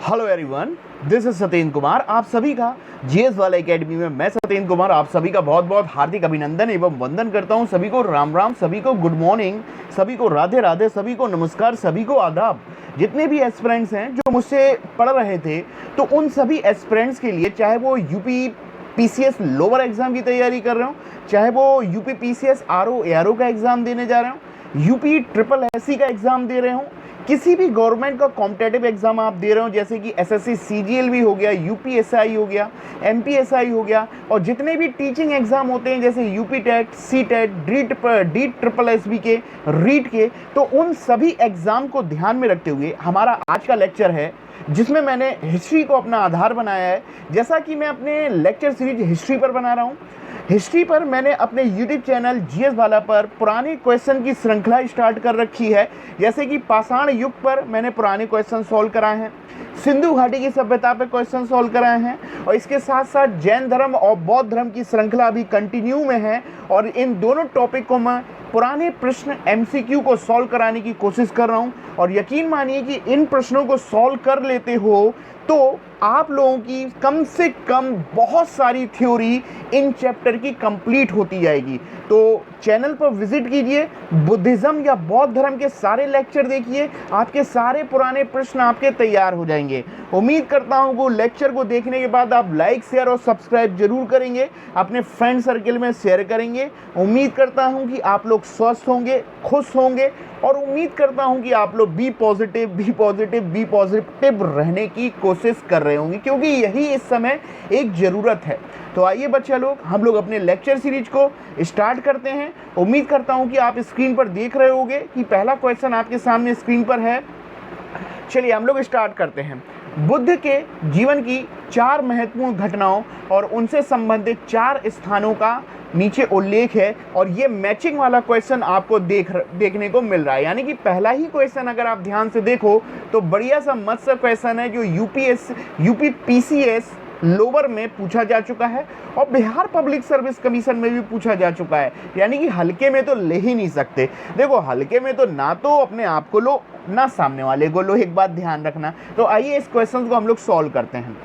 Hello everyone, this is Satyendra Kumar. आप सभी का जीएस वाला एकेडमी में मैं सत्येंद्र कुमार आप सभी का बहुत बहुत हार्दिक अभिनंदन एवं वंदन करता हूं। सभी को राम राम, सभी को गुड मॉर्निंग, सभी को राधे राधे, सभी को नमस्कार, सभी को आदाब। जितने भी एस्पिरेंट्स हैं जो मुझसे पढ़ रहे थे, तो उन सभी एस्पिरेंट्स के लिए, चाहे वो यूपी पीसीएस लोअर एग्जाम की तैयारी कर रहे हो, चाहे वो यूपी पीसीएस आरओ एआरओ का एग्जाम देने जा रहे हो, यूपी ट्रिपल एससी का एग्जाम दे रहे हो, किसी भी गवर्नमेंट का कॉम्पिटेटिव एग्जाम आप दे रहे हो, जैसे कि एसएससी सीजीएल भी हो गया, यूपीएसआई हो गया, एमपीएसआई हो गया, और जितने भी टीचिंग एग्जाम होते हैं जैसे UP TET, C TET, D triple S B के, रीट के, तो उन सभी एग्जाम को ध्यान में रखते हुए हमारा आज का लेक्चर है, जिसमें मैंने हिस्ट्री को अपना आधार बनाया है। जैसा कि मैं अपने लेक्चर सीरीज हिस्ट्री पर बना रहा हूँ, हिस्ट्री पर मैंने अपने यूट्यूब चैनल जीएस वाला पर पुराने क्वेश्चन की श्रृंखला स्टार्ट कर रखी है। जैसे कि पाषाण युग पर मैंने पुराने क्वेश्चन सॉल्व कराए हैं, सिंधु घाटी की सभ्यता पर क्वेश्चन सॉल्व कराए हैं, और इसके साथ साथ जैन धर्म और बौद्ध धर्म की श्रृंखला अभी कंटिन्यू में है। और इन दोनों टॉपिक को मैं पुराने प्रश्न एमसीक्यू को सॉल्व कराने की कोशिश कर रहा हूं, और यकीन मानिए कि इन प्रश्नों को सॉल्व कर लेते हो तो आप लोगों की कम से कम बहुत सारी थ्योरी इन चैप्टर की कंप्लीट होती जाएगी। तो चैनल पर विजिट कीजिए, बुद्धिज़्म या बौद्ध धर्म के सारे लेक्चर देखिए, आपके सारे पुराने प्रश्न आपके तैयार हो जाएंगे। उम्मीद करता हूँ कि लेक्चर को देखने के बाद आप लाइक, शेयर और सब्सक्राइब जरूर करेंगे, अपने फ्रेंड सर्कल में शेयर करेंगे। उम्मीद करता हूँ कि आप लोग स्वस्थ होंगे, खुश होंगे, और उम्मीद करता हूं कि आप लोग बी पॉजिटिव रहने की कोशिश कर रहे होंगे, क्योंकि यही इस समय एक ज़रूरत है। तो आइए बच्चा लोग, हम लोग अपने लेक्चर सीरीज को स्टार्ट करते हैं। उम्मीद करता हूं कि आप स्क्रीन पर देख रहे होंगे कि पहला क्वेश्चन आपके सामने स्क्रीन पर है। चलिए हम लोग स्टार्ट करते हैं। बुद्ध के जीवन की 4 महत्वपूर्ण घटनाओं और उनसे संबंधित 4 स्थानों का नीचे उल्लेख है, और ये मैचिंग वाला क्वेश्चन आपको देखने को मिल रहा है। यानी कि पहला ही क्वेश्चन अगर आप ध्यान से देखो तो बढ़िया सा मस्त क्वेश्चन है, जो यूपी पीसीएस लोअर में पूछा जा चुका है और बिहार पब्लिक सर्विस कमीशन में भी पूछा जा चुका है। यानी कि हल्के में तो ले ही नहीं सकते। देखो, हल्के में तो ना तो अपने आप को लो, ना सामने वाले को लो, एक बात ध्यान रखना। तो आइए इस क्वेश्चन को हम लोग सॉल्व करते हैं।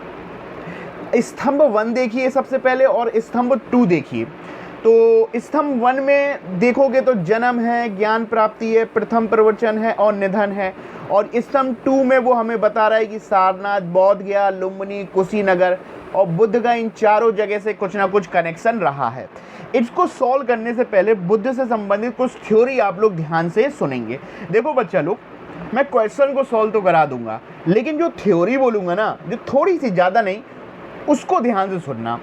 स्तंभ 1 देखिए सबसे पहले, और स्तंभ 2 देखिए। तो स्तंभ 1 में देखोगे तो जन्म है, ज्ञान प्राप्ति है, प्रथम प्रवचन है और निधन है। और स्तंभ 2 में वो हमें बता रहा है कि सारनाथ, बोध गया, लुम्बिनी, कुशीनगर और बुद्ध का इन चारों जगह से कुछ ना कुछ कनेक्शन रहा है। इसको सॉल्व करने से पहले बुद्ध से संबंधित कुछ थ्योरी आप लोग ध्यान से सुनेंगे। देखो बच्चा लोग, मैं क्वेश्चन को सॉल्व तो करा दूंगा, लेकिन जो थ्योरी बोलूँगा ना, जो थोड़ी सी ज़्यादा नहीं, उसको ध्यान से सुनना,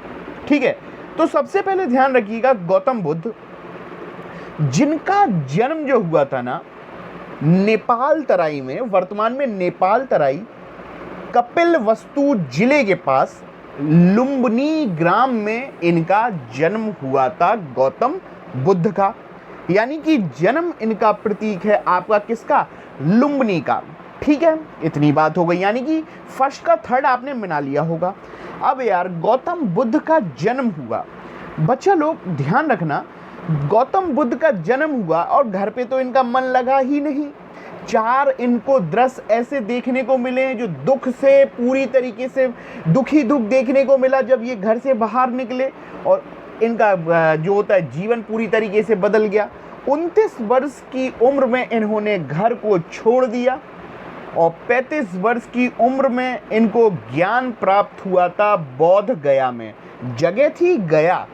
ठीक है। तो सबसे पहले ध्यान रखिएगा, गौतम बुद्ध जिनका जन्म जो हुआ था ना नेपाल तराई में, वर्तमान में नेपाल तराई, कपिलवस्तु जिले के पास लुम्बिनी ग्राम में इनका जन्म हुआ था, गौतम बुद्ध का। यानी कि जन्म इनका प्रतीक है आपका किसका? लुम्बिनी का। ठीक है, इतनी बात हो गई। यानी कि फर्स्ट का थर्ड आपने मिला लिया होगा। अब यार, गौतम बुद्ध का जन्म हुआ, बच्चा लोग ध्यान रखना, गौतम बुद्ध का जन्म हुआ और घर पे तो इनका मन लगा ही नहीं। 4 इनको दृश्य ऐसे देखने को मिले हैं जो दुख से पूरी तरीके से दुखी दुख देखने को मिला जब ये घर से बाहर निकले, और इनका जो होता है जीवन पूरी तरीके से बदल गया। 29 वर्ष की उम्र में इन्होंने घर को छोड़ दिया, और 35 वर्ष की उम्र में इनको ज्ञान प्राप्त हुआ था बौद्ध गया में। जगह थी गया,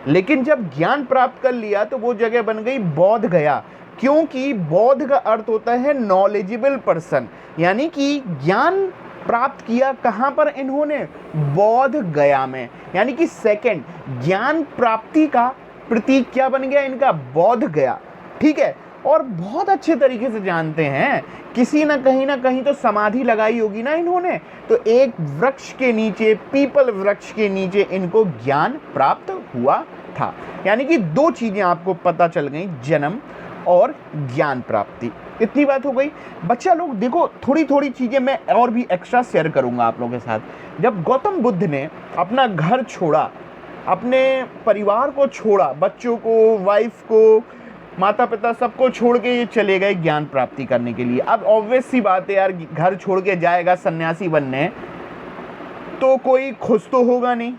लेकिन जब ज्ञान प्राप्त कर लिया तो वो जगह बन गई बौद्ध गया, क्योंकि बौद्ध का अर्थ होता है नॉलेजेबल पर्सन। यानी कि ज्ञान प्राप्त किया कहाँ पर इन्होंने? बौद्ध गया में। यानी कि सेकंड ज्ञान प्राप्ति का प्रतीक क्या बन गया इनका? बौद्ध गया। ठीक है, और बहुत अच्छे तरीके से जानते हैं, किसी ना कहीं तो समाधि लगाई होगी ना इन्होंने, तो एक वृक्ष के नीचे, पीपल वृक्ष के नीचे इनको ज्ञान प्राप्त हुआ था। यानी कि 2 चीजें आपको पता चल गई, जन्म और ज्ञान प्राप्ति। इतनी बात हो गई। बच्चा लोग देखो, थोड़ी थोड़ी चीजें मैं और भी एक्स्ट्रा शेयर करूंगा आप लोगों के साथ। जब गौतम बुद्ध ने अपना घर छोड़ा, अपने परिवार को छोड़ा, बच्चों को, वाइफ को, माता पिता सबको छोड़ के ये चले गए ज्ञान प्राप्ति करने के लिए। अब ऑब्वियस सी बात है यार, घर छोड़ के जाएगा सन्यासी बनने तो कोई खुश तो होगा नहीं,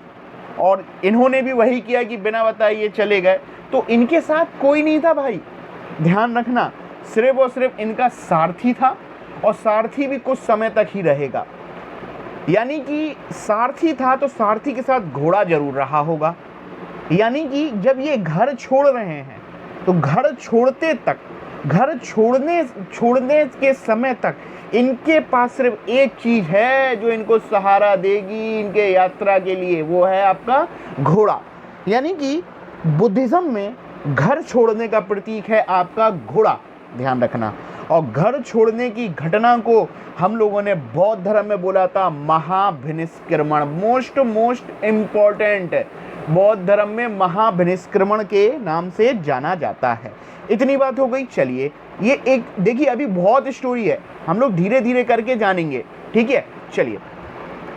और इन्होंने भी वही किया कि बिना बताए ये चले गए। तो इनके साथ कोई नहीं था भाई, ध्यान रखना, सिर्फ और सिर्फ इनका सारथी था, और सारथी भी कुछ समय तक ही रहेगा। यानी कि सारथी था तो सारथी के साथ घोड़ा जरूर रहा होगा। यानी कि जब ये घर छोड़ रहे हैं तो घर छोड़ने के समय तक इनके पास सिर्फ एक चीज है जो इनको सहारा देगी इनके यात्रा के लिए, वो है आपका घोड़ा। यानी कि बुद्धिज्म में घर छोड़ने का प्रतीक है आपका घोड़ा, ध्यान रखना। और घर छोड़ने की घटना को हम लोगों ने बौद्ध धर्म में बोला था महाभिनिष्क्रमण, मोस्ट इम्पॉर्टेंट, बौद्ध धर्म में महाभिनिष्क्रमण के नाम से जाना जाता है। इतनी बात हो गई। चलिए ये एक देखिए, अभी बहुत स्टोरी है, हम लोग धीरे धीरे करके जानेंगे, ठीक है। चलिए,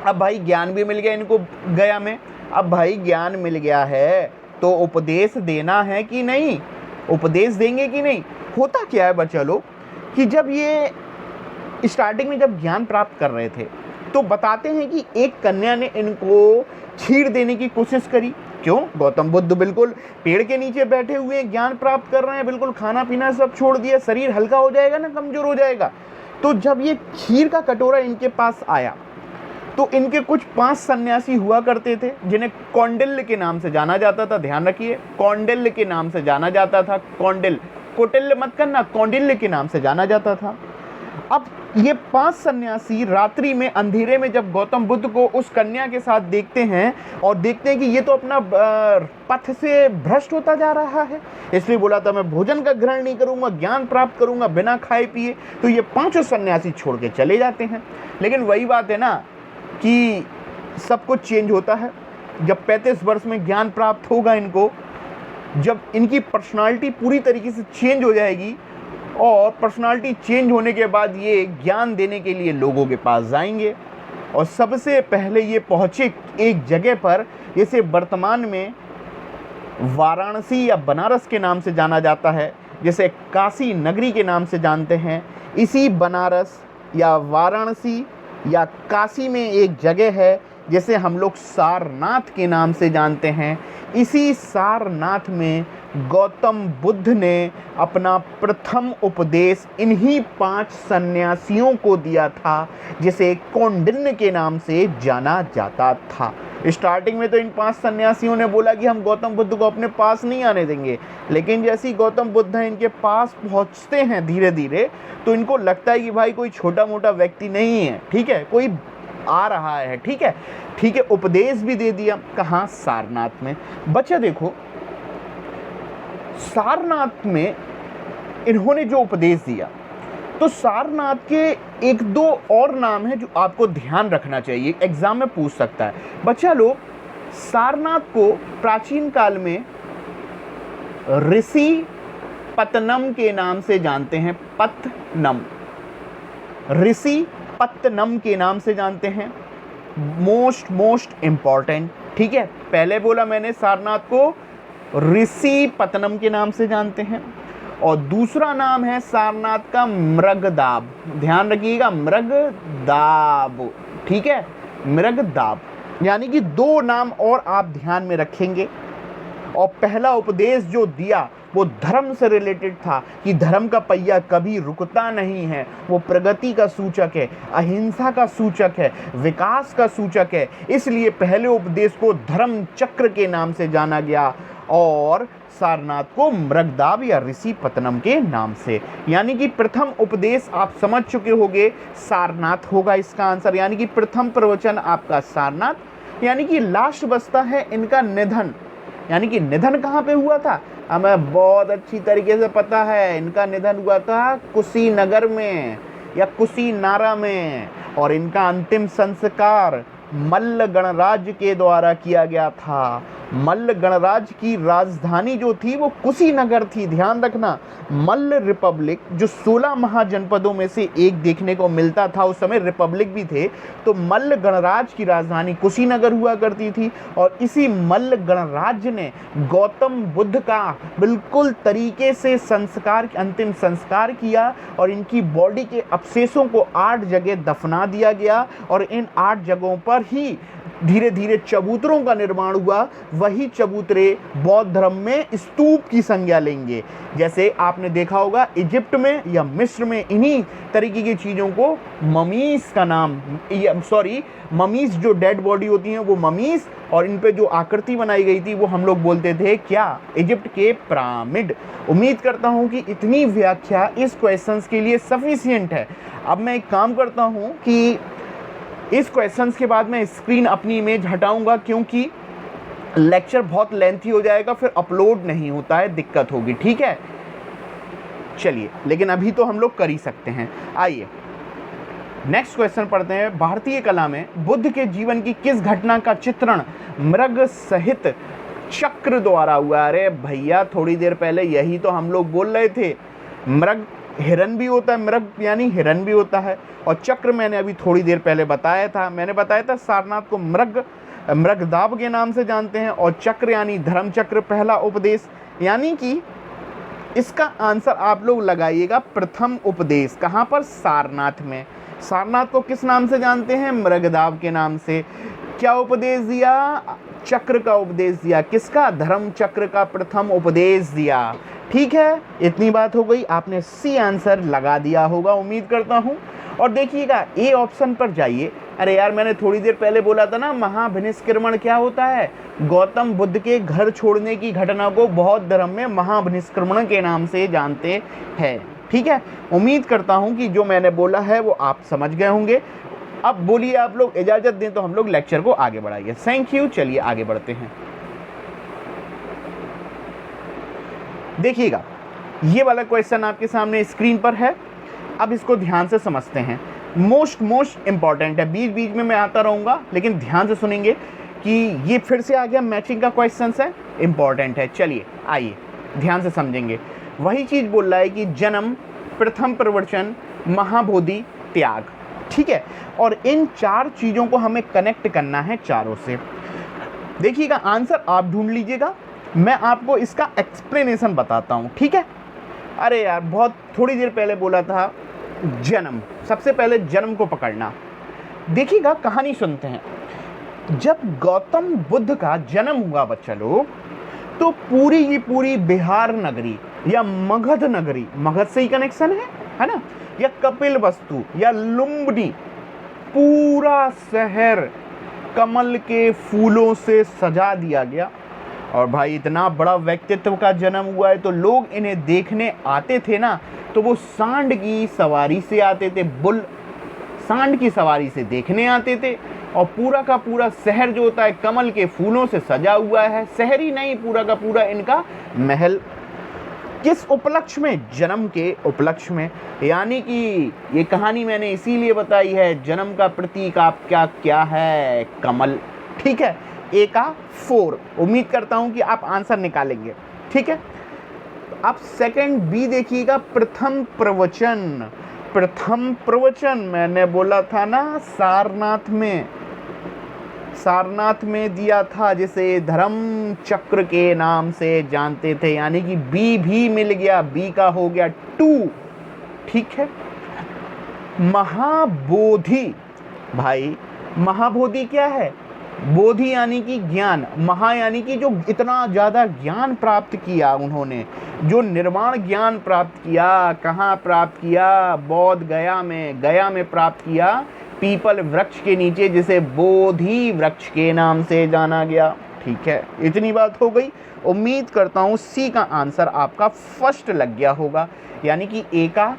अब भाई ज्ञान भी मिल गया इनको गया में। अब भाई ज्ञान मिल गया है तो उपदेश देना है कि नहीं, उपदेश देंगे कि नहीं। होता क्या है बच्चा लोग कि जब ये स्टार्टिंग में जब ज्ञान प्राप्त कर रहे थे तो बताते हैं कि एक कन्या ने इनको खीर देने की कोशिश करी। क्यों? गौतम बुद्ध बिल्कुल पेड़ के नीचे बैठे हुए हैं, ज्ञान प्राप्त कर रहे हैं, बिल्कुल खाना पीना सब छोड़ दिया, शरीर हल्का हो जाएगा ना, कमजोर हो जाएगा। तो जब ये खीर का कटोरा इनके पास आया तो इनके कुछ 5 सन्यासी हुआ करते थे जिन्हें कौंडिल्य के नाम से जाना जाता था। ध्यान रखिए, कौंडिल्य के नाम से जाना जाता था। कौंडिल्य, कौटिल्य मत करना, कौंडिल्य के नाम से जाना जाता था। अब ये 5 सन्यासी रात्रि में अंधेरे में जब गौतम बुद्ध को उस कन्या के साथ देखते हैं और देखते हैं कि ये तो अपना पथ से भ्रष्ट होता जा रहा है, इसलिए बोला था मैं भोजन का ग्रहण नहीं करूंगा, ज्ञान प्राप्त करूंगा बिना खाए पिए, तो ये 5 सन्यासी छोड़ के चले जाते हैं। लेकिन वही बात है ना कि सब कुछ चेंज होता है। जब 35 वर्ष में ज्ञान प्राप्त होगा इनको, जब इनकी पर्सनालिटी पूरी तरीके से चेंज हो जाएगी, और पर्सनालिटी चेंज होने के बाद ये ज्ञान देने के लिए लोगों के पास जाएंगे। और सबसे पहले ये पहुँचे एक जगह पर जिसे वर्तमान में वाराणसी या बनारस के नाम से जाना जाता है, जिसे काशी नगरी के नाम से जानते हैं। इसी बनारस या वाराणसी या काशी में एक जगह है जिसे हम लोग सारनाथ के नाम से जानते हैं। इसी सारनाथ में गौतम बुद्ध ने अपना प्रथम उपदेश इन्हीं 5 सन्यासियों को दिया था, जिसे कौंडिन्य के नाम से जाना जाता था। स्टार्टिंग में तो इन 5 सन्यासियों ने बोला कि हम गौतम बुद्ध को अपने पास नहीं आने देंगे, लेकिन जैसे ही गौतम बुद्ध इनके पास पहुंचते हैं धीरे धीरे, तो इनको लगता है कि भाई कोई छोटा मोटा व्यक्ति नहीं है, ठीक है, कोई आ रहा है, ठीक है, ठीक है। उपदेश भी दे दिया। कहाँ? सारनाथ में। बच्चा देखो, सारनाथ में इन्होंने जो उपदेश दिया, तो सारनाथ के 1-2 और नाम है जो आपको ध्यान रखना चाहिए, एग्जाम में पूछ सकता है। बच्चा लोग, सारनाथ को प्राचीन काल में ऋषि पत्तनम के नाम से जानते हैं। पत्तनम, ऋषि पत्तनम के नाम से जानते हैं। मोस्ट इम्पॉर्टेंट, ठीक है। पहले बोला मैंने सारनाथ को ऋषि पत्तनम के नाम से जानते हैं, और दूसरा नाम है सारनाथ का मृगदाब। ध्यान रखिएगा, मृगदाब, ठीक है, मृगदाब। यानी कि 2 नाम और आप ध्यान में रखेंगे। और पहला उपदेश जो दिया वो धर्म से रिलेटेड था कि धर्म का पहिया कभी रुकता नहीं है, वो प्रगति का सूचक है, अहिंसा का सूचक है, विकास का सूचक है। इसलिए पहले उपदेश को धर्म चक्र के नाम से जाना गया और सारनाथ को मृगदाब या ऋषि पत्तनम के नाम से। यानी कि प्रथम उपदेश आप समझ चुके होंगे, सारनाथ होगा इसका आंसर। यानी कि प्रथम प्रवचन आपका सारनाथ। यानी कि लास्ट बचता है इनका निधन। यानी कि निधन कहाँ पे हुआ था? हमें बहुत अच्छी तरीके से पता है, इनका निधन हुआ था कुशीनगर में या कुशीनारा में, और इनका अंतिम संस्कार मल्ल गणराज्य के द्वारा किया गया था। मल्ल गणराज्य की राजधानी जो थी वो कुशीनगर थी। ध्यान रखना, मल्ल रिपब्लिक जो 16 महाजनपदों में से एक देखने को मिलता था, उस समय रिपब्लिक भी थे, तो मल्ल गणराज्य की राजधानी कुशीनगर हुआ करती थी। और इसी मल्ल गणराज्य ने गौतम बुद्ध का बिल्कुल तरीके से संस्कार, अंतिम संस्कार किया और इनकी बॉडी के अवशेषों को 8 जगह दफना दिया गया और इन 8 जगहों पर ही धीरे धीरे चबूतरों का निर्माण हुआ। वही चबूतरे बौद्ध धर्म में स्तूप की संज्ञा लेंगे। जैसे आपने देखा होगा इजिप्ट में या मिस्र में इन्हीं तरीके की चीज़ों को ममीज का नाम, ममीज जो डेड बॉडी होती हैं वो ममीज, और इन पे जो आकृति बनाई गई थी वो हम लोग बोलते थे क्या, इजिप्ट के पिरामिड। उम्मीद करता हूँ कि इतनी व्याख्या इस क्वेश्चंस के लिए सफिशिएंट है। अब मैं एक काम करता हूँ कि इस क्वेश्चंस के बाद मैं स्क्रीन अपनी इमेज हटाऊंगा, क्योंकि लेक्चर बहुत लेंथी हो जाएगा, फिर अपलोड नहीं होता है, दिक्कत होगी। ठीक है, चलिए, लेकिन अभी तो हम लोग कर ही सकते हैं। आइए नेक्स्ट क्वेश्चन पढ़ते हैं। भारतीय कला में बुद्ध के जीवन की किस घटना का चित्रण मृग सहित चक्र द्वारा हुआ? अरे भैया, थोड़ी देर पहले यही तो हम लोग बोल रहे थे। मृग हिरन भी होता है, मृग यानी हिरन भी होता है, और चक्र मैंने अभी थोड़ी देर पहले बताया था। मैंने बताया था सारनाथ को मृगदाब के नाम से जानते हैं, और चक्र यानी धर्म चक्र, पहला उपदेश, यानी कि इसका आंसर आप लोग लगाइएगा प्रथम उपदेश। कहाँ पर? सारनाथ में। सारनाथ को किस नाम से जानते हैं? मृगदाब के नाम से। क्या उपदेश दिया? चक्र का उपदेश दिया। किसका? धर्म चक्र का प्रथम उपदेश दिया। ठीक है, इतनी बात हो गई। आपने सी आंसर लगा दिया होगा, उम्मीद करता हूँ। और देखिएगा ए ऑप्शन पर जाइए। अरे यार, मैंने थोड़ी देर पहले बोला था ना, महाभिनिष्क्रमण क्या होता है? गौतम बुद्ध के घर छोड़ने की घटना को बौद्ध धर्म में महाभिनिष्क्रमण के नाम से जानते हैं। ठीक है, उम्मीद करता हूँ कि जो मैंने बोला है वो आप समझ गए होंगे। अब बोलिए आप लोग, इजाजत दें तो हम लोग लेक्चर को आगे बढ़ाइए। Thank you. चलिए आगे बढ़ते हैं। देखिएगा, ये वाला क्वेश्चन आपके सामने स्क्रीन पर है। अब इसको ध्यान से समझते हैं। मोस्ट इंपॉर्टेंट है। बीच बीच में मैं आता रहूंगा, लेकिन ध्यान से सुनेंगे कि ये फिर से आ गया मैचिंग का क्वेश्चन है, इंपॉर्टेंट है। चलिए आइए ध्यान से समझेंगे। वही चीज बोल रहा है कि जन्म, प्रथम प्रवचन, महाबोधि, त्याग। ठीक है, और इन 4 चीजों को हमें कनेक्ट करना है चारों से। देखिएगा, आंसर आप ढूंढ लीजिएगा, मैं आपको इसका एक्सप्लेनेशन बताता हूं। ठीक है, अरे यार, बहुत थोड़ी देर पहले बोला था जन्म। सबसे पहले जन्म को पकड़ना। देखिएगा, कहानी सुनते हैं। जब गौतम बुद्ध का जन्म हुआ बच्चा लोग, तो पूरी की पूरी बिहार नगरी या मगध नगरी, मगध से ही कनेक्शन है ना, या कपिल वस्तु या लुम्बिनी, पूरा शहर कमल के फूलों से सजा दिया गया। और भाई, इतना बड़ा व्यक्तित्व का जन्म हुआ है, तो लोग इन्हें देखने आते थे ना, तो वो सांड की सवारी से आते थे, सांड की सवारी से देखने आते थे। और पूरा का पूरा शहर जो होता है कमल के फूलों से सजा हुआ है। शहर ही नहीं, पूरा का पूरा इनका महल। किस उपलक्ष्य में? जन्म के उपलक्ष्य में। यानी कि ये कहानी मैंने इसीलिए बताई है, जन्म का प्रतीक आपका क्या है? कमल। ठीक है, ए का 4। उम्मीद करता हूं कि आप आंसर निकालेंगे। ठीक है, अब सेकंड बी देखिएगा, प्रथम प्रवचन। प्रथम प्रवचन मैंने बोला था ना, सारनाथ में दिया था, जिसे धर्म चक्र के नाम से जानते थे। यानी कि बी भी मिल गया, बी का हो गया 2। ठीक है, महाबोधि। भाई, महाबोधि क्या है? बोधि यानी कि ज्ञान, महा यानी कि जो इतना ज़्यादा ज्ञान प्राप्त किया उन्होंने, जो निर्वाण ज्ञान प्राप्त किया। कहाँ प्राप्त किया? बौद्ध गया में प्राप्त किया, पीपल वृक्ष के नीचे, जिसे बोधि वृक्ष के नाम से जाना गया। ठीक है, इतनी बात हो गई। उम्मीद करता हूँ सी का आंसर आपका फर्स्ट लग गया होगा, यानी कि ए का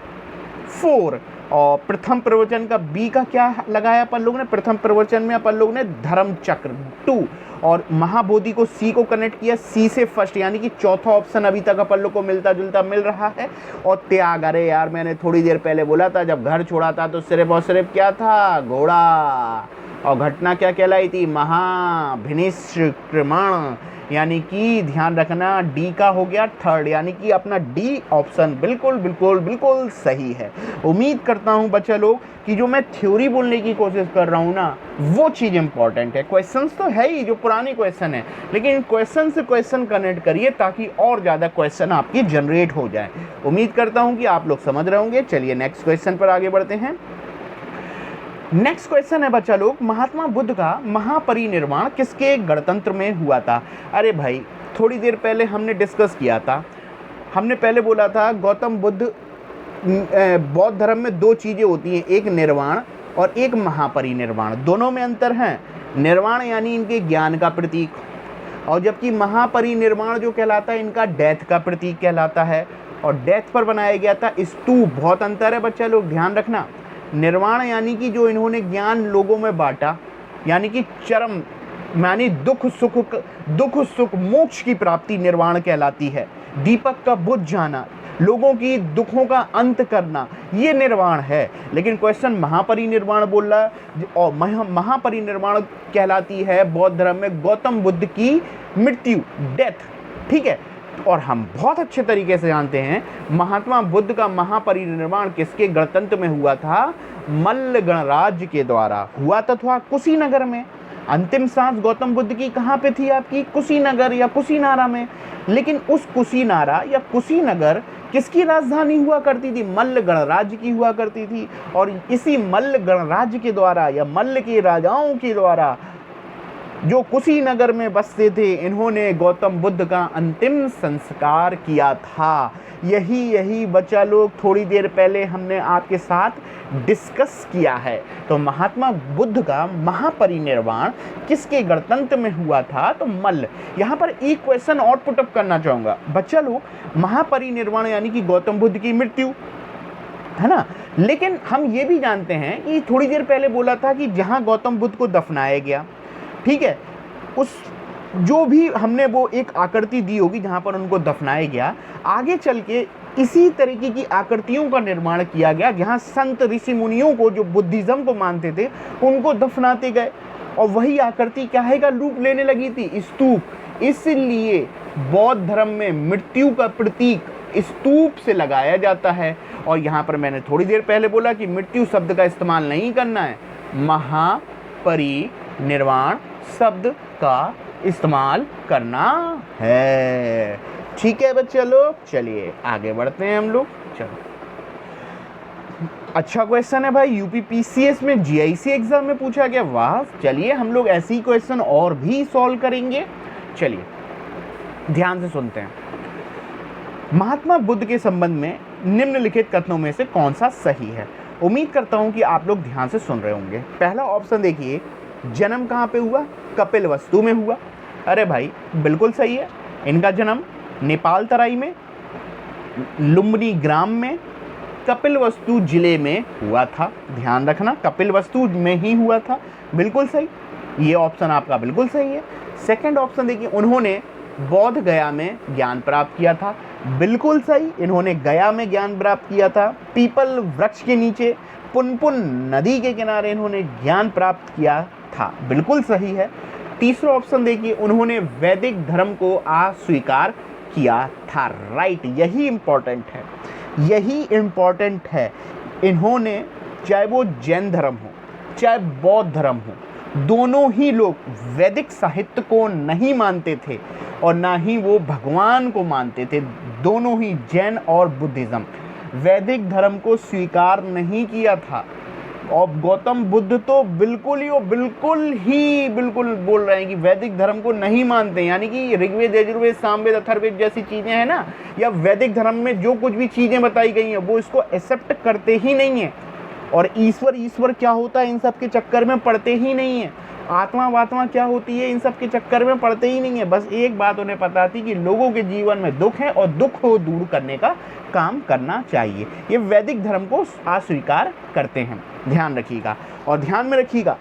4। और प्रथम प्रवचन का बी का क्या लगाया अपन लोग ने? प्रथम प्रवचन में अपन लोग ने धर्म चक्र 2, और महाबोधि को सी को कनेक्ट किया, सी से फर्स्ट, यानी कि चौथा ऑप्शन अभी तक अपन लोग को मिलता जुलता मिल रहा है। और त्याग, अरे यार, मैंने थोड़ी देर पहले बोला था, जब घर छोड़ा था तो सिर्फ और सिर्फ क्या था? घोड़ा। और घटना क्या कहलाई थी? महाभिनिष्क्रमण। यानी कि ध्यान रखना डी का हो गया थर्ड, यानी कि अपना डी ऑप्शन बिल्कुल बिल्कुल बिल्कुल सही है। उम्मीद करता हूँ बच्चा लोग कि जो मैं थ्योरी बोलने की कोशिश कर रहा हूँ ना वो चीज़ इंपॉर्टेंट है। क्वेश्चंस तो है ही जो पुराने क्वेश्चन है, लेकिन क्वेश्चन से क्वेश्चन कनेक्ट करिए ताकि और ज़्यादा क्वेश्चन आपके जनरेट हो जाए। उम्मीद करता हूँ कि आप लोग समझ रहे होंगे। चलिए नेक्स्ट क्वेश्चन पर आगे बढ़ते हैं। नेक्स्ट क्वेश्चन है बच्चा लोग, महात्मा बुद्ध का महापरिनिर्वाण किसके गणतंत्र में हुआ था? अरे भाई थोड़ी देर पहले हमने डिस्कस किया था, हमने पहले बोला था गौतम बुद्ध बौद्ध धर्म में दो चीज़ें होती हैं, एक निर्वाण और एक महापरिनिर्वाण। दोनों में अंतर है। निर्वाण यानी इनके ज्ञान का प्रतीक, और जबकि महापरिनिर्वाण जो कहलाता है इनका डेथ का प्रतीक कहलाता है, और डेथ पर बनाया गया था स्तूप। बहुत अंतर है बच्चा लोग, ध्यान रखना। निर्वाण यानी कि जो इन्होंने ज्ञान लोगों में बांटा, यानी कि चरम यानी दुख सुख मोक्ष की प्राप्ति निर्वाण कहलाती है। दीपक का बुझ जाना, लोगों की दुखों का अंत करना, ये निर्वाण है। लेकिन क्वेश्चन महापरिनिर्वाण बोल रहा है, और महापरिनिर्वाण कहलाती है बौद्ध धर्म में गौतम बुद्ध की मृत्यु, डेथ। ठीक है, और हम बहुत अच्छे तरीके से जानते हैं महात्मा बुद्ध का महापरिनिर्वाण किसके गणतंत्र में हुआ था? मल्ल गणराज्य के द्वारा हुआ था कुशीनगर में। अंतिम सांस गौतम बुद्ध की कहाँ पे थी आपकी? कुशीनगर या कुशीनारा में। लेकिन उस कुशीनारा या कुशीनगर किसकी राजधानी हुआ करती थी? मल्ल गणराज्य की हुआ करती थी। और इसी मल्ल गणराज्य के द्वारा या मल्ल के राजाओं के द्वारा जो कुशीनगर में बसते थे, इन्होंने गौतम बुद्ध का अंतिम संस्कार किया था। यही बच्चा लोग थोड़ी देर पहले हमने आपके साथ डिस्कस किया है। तो महात्मा बुद्ध का महापरिनिर्वाण किसके गणतंत्र में हुआ था? तो मल्ल। यहाँ पर एक क्वेश्चन और पुटअप करना चाहूँगा बच्चा लोग, महापरिनिर्वाण यानी कि गौतम बुद्ध की मृत्यु है ना, लेकिन हम ये भी जानते हैं कि थोड़ी देर पहले बोला था कि जहाँ गौतम बुद्ध को दफनाया गया, ठीक है, उस जो भी हमने वो एक आकृति दी होगी जहाँ पर उनको दफनाया गया, आगे चल के इसी तरीके की आकृतियों का निर्माण किया गया जहाँ संत ऋषि मुनियों को जो बुद्धिज्म को मानते थे उनको दफनाते गए, और वही आकृति क्या है का रूप लेने लगी थी? स्तूप। इसलिए बौद्ध धर्म में मृत्यु का प्रतीक स्तूप से लगाया जाता है। और यहाँ पर मैंने थोड़ी देर पहले बोला कि मृत्यु शब्द का इस्तेमाल नहीं करना है, महापरिनिर्वाण शब्द का इस्तेमाल करना है। ठीक है बच्चे लोग, चलिए आगे बढ़ते हैं हम लोग। चलो, अच्छा क्वेश्चन है भाई, यूपीपीसीएस में जीआईसी एग्जाम में पूछा गया। वाह, चलिए हम लोग ऐसे ही क्वेश्चन और भी सॉल्व करेंगे। चलिए ध्यान से सुनते हैं। महात्मा बुद्ध के संबंध में निम्नलिखित कथनों में से कौन सा सही है? उम्मीद करता हूं कि आप लोग ध्यान से सुन रहे होंगे। पहला ऑप्शन देखिए, जन्म कहाँ पे हुआ? कपिलवस्तु में हुआ। अरे भाई बिल्कुल सही है। इनका जन्म नेपाल तराई में लुम्बिनी ग्राम में कपिलवस्तु जिले में हुआ था। ध्यान रखना, कपिलवस्तु में ही हुआ था। बिल्कुल सही, ये ऑप्शन आपका बिल्कुल सही है। सेकंड ऑप्शन देखिए, उन्होंने बौद्ध गया में ज्ञान प्राप्त किया था। बिल्कुल सही, इन्होंने गया में ज्ञान प्राप्त किया था। पीपल वृक्ष के नीचे पुनपुन नदी के किनारे इन्होंने ज्ञान प्राप्त किया था। बिल्कुल सही है। तीसरा ऑप्शन देखिए, उन्होंने वैदिक धर्म को अस्वीकार किया था। राइट, यही इम्पोर्टेंट है, यही इम्पोर्टेंट है। इन्होंने, चाहे वो जैन धर्म हो चाहे बौद्ध धर्म हो, दोनों ही लोग वैदिक साहित्य को नहीं मानते थे और ना ही वो भगवान को मानते थे। दोनों ही, जैन और बुद्धिज्म, वैदिक धर्म को स्वीकार नहीं किया था। और गौतम बुद्ध तो बिल्कुल बोल रहे हैं कि वैदिक धर्म को नहीं मानते, यानी कि ऋग्वेद, यजुर्वेद, सामवेद, अथर्ववेद जैसी चीज़ें हैं ना, या वैदिक धर्म में जो कुछ भी चीज़ें बताई गई हैं वो इसको एक्सेप्ट करते ही नहीं है। और ईश्वर क्या होता है इन सब के चक्कर में पड़ते ही नहीं है। आत्मा वात्मा क्या होती है इन सब के चक्कर में पड़ते ही नहीं है। बस एक बात उन्हें पता थी कि लोगों के जीवन में दुख है और दुख को दूर करने का काम करना चाहिए। ये वैदिक धर्म को अस्वीकार करते हैं, ध्यान रखिएगा। और ध्यान में रखिएगा,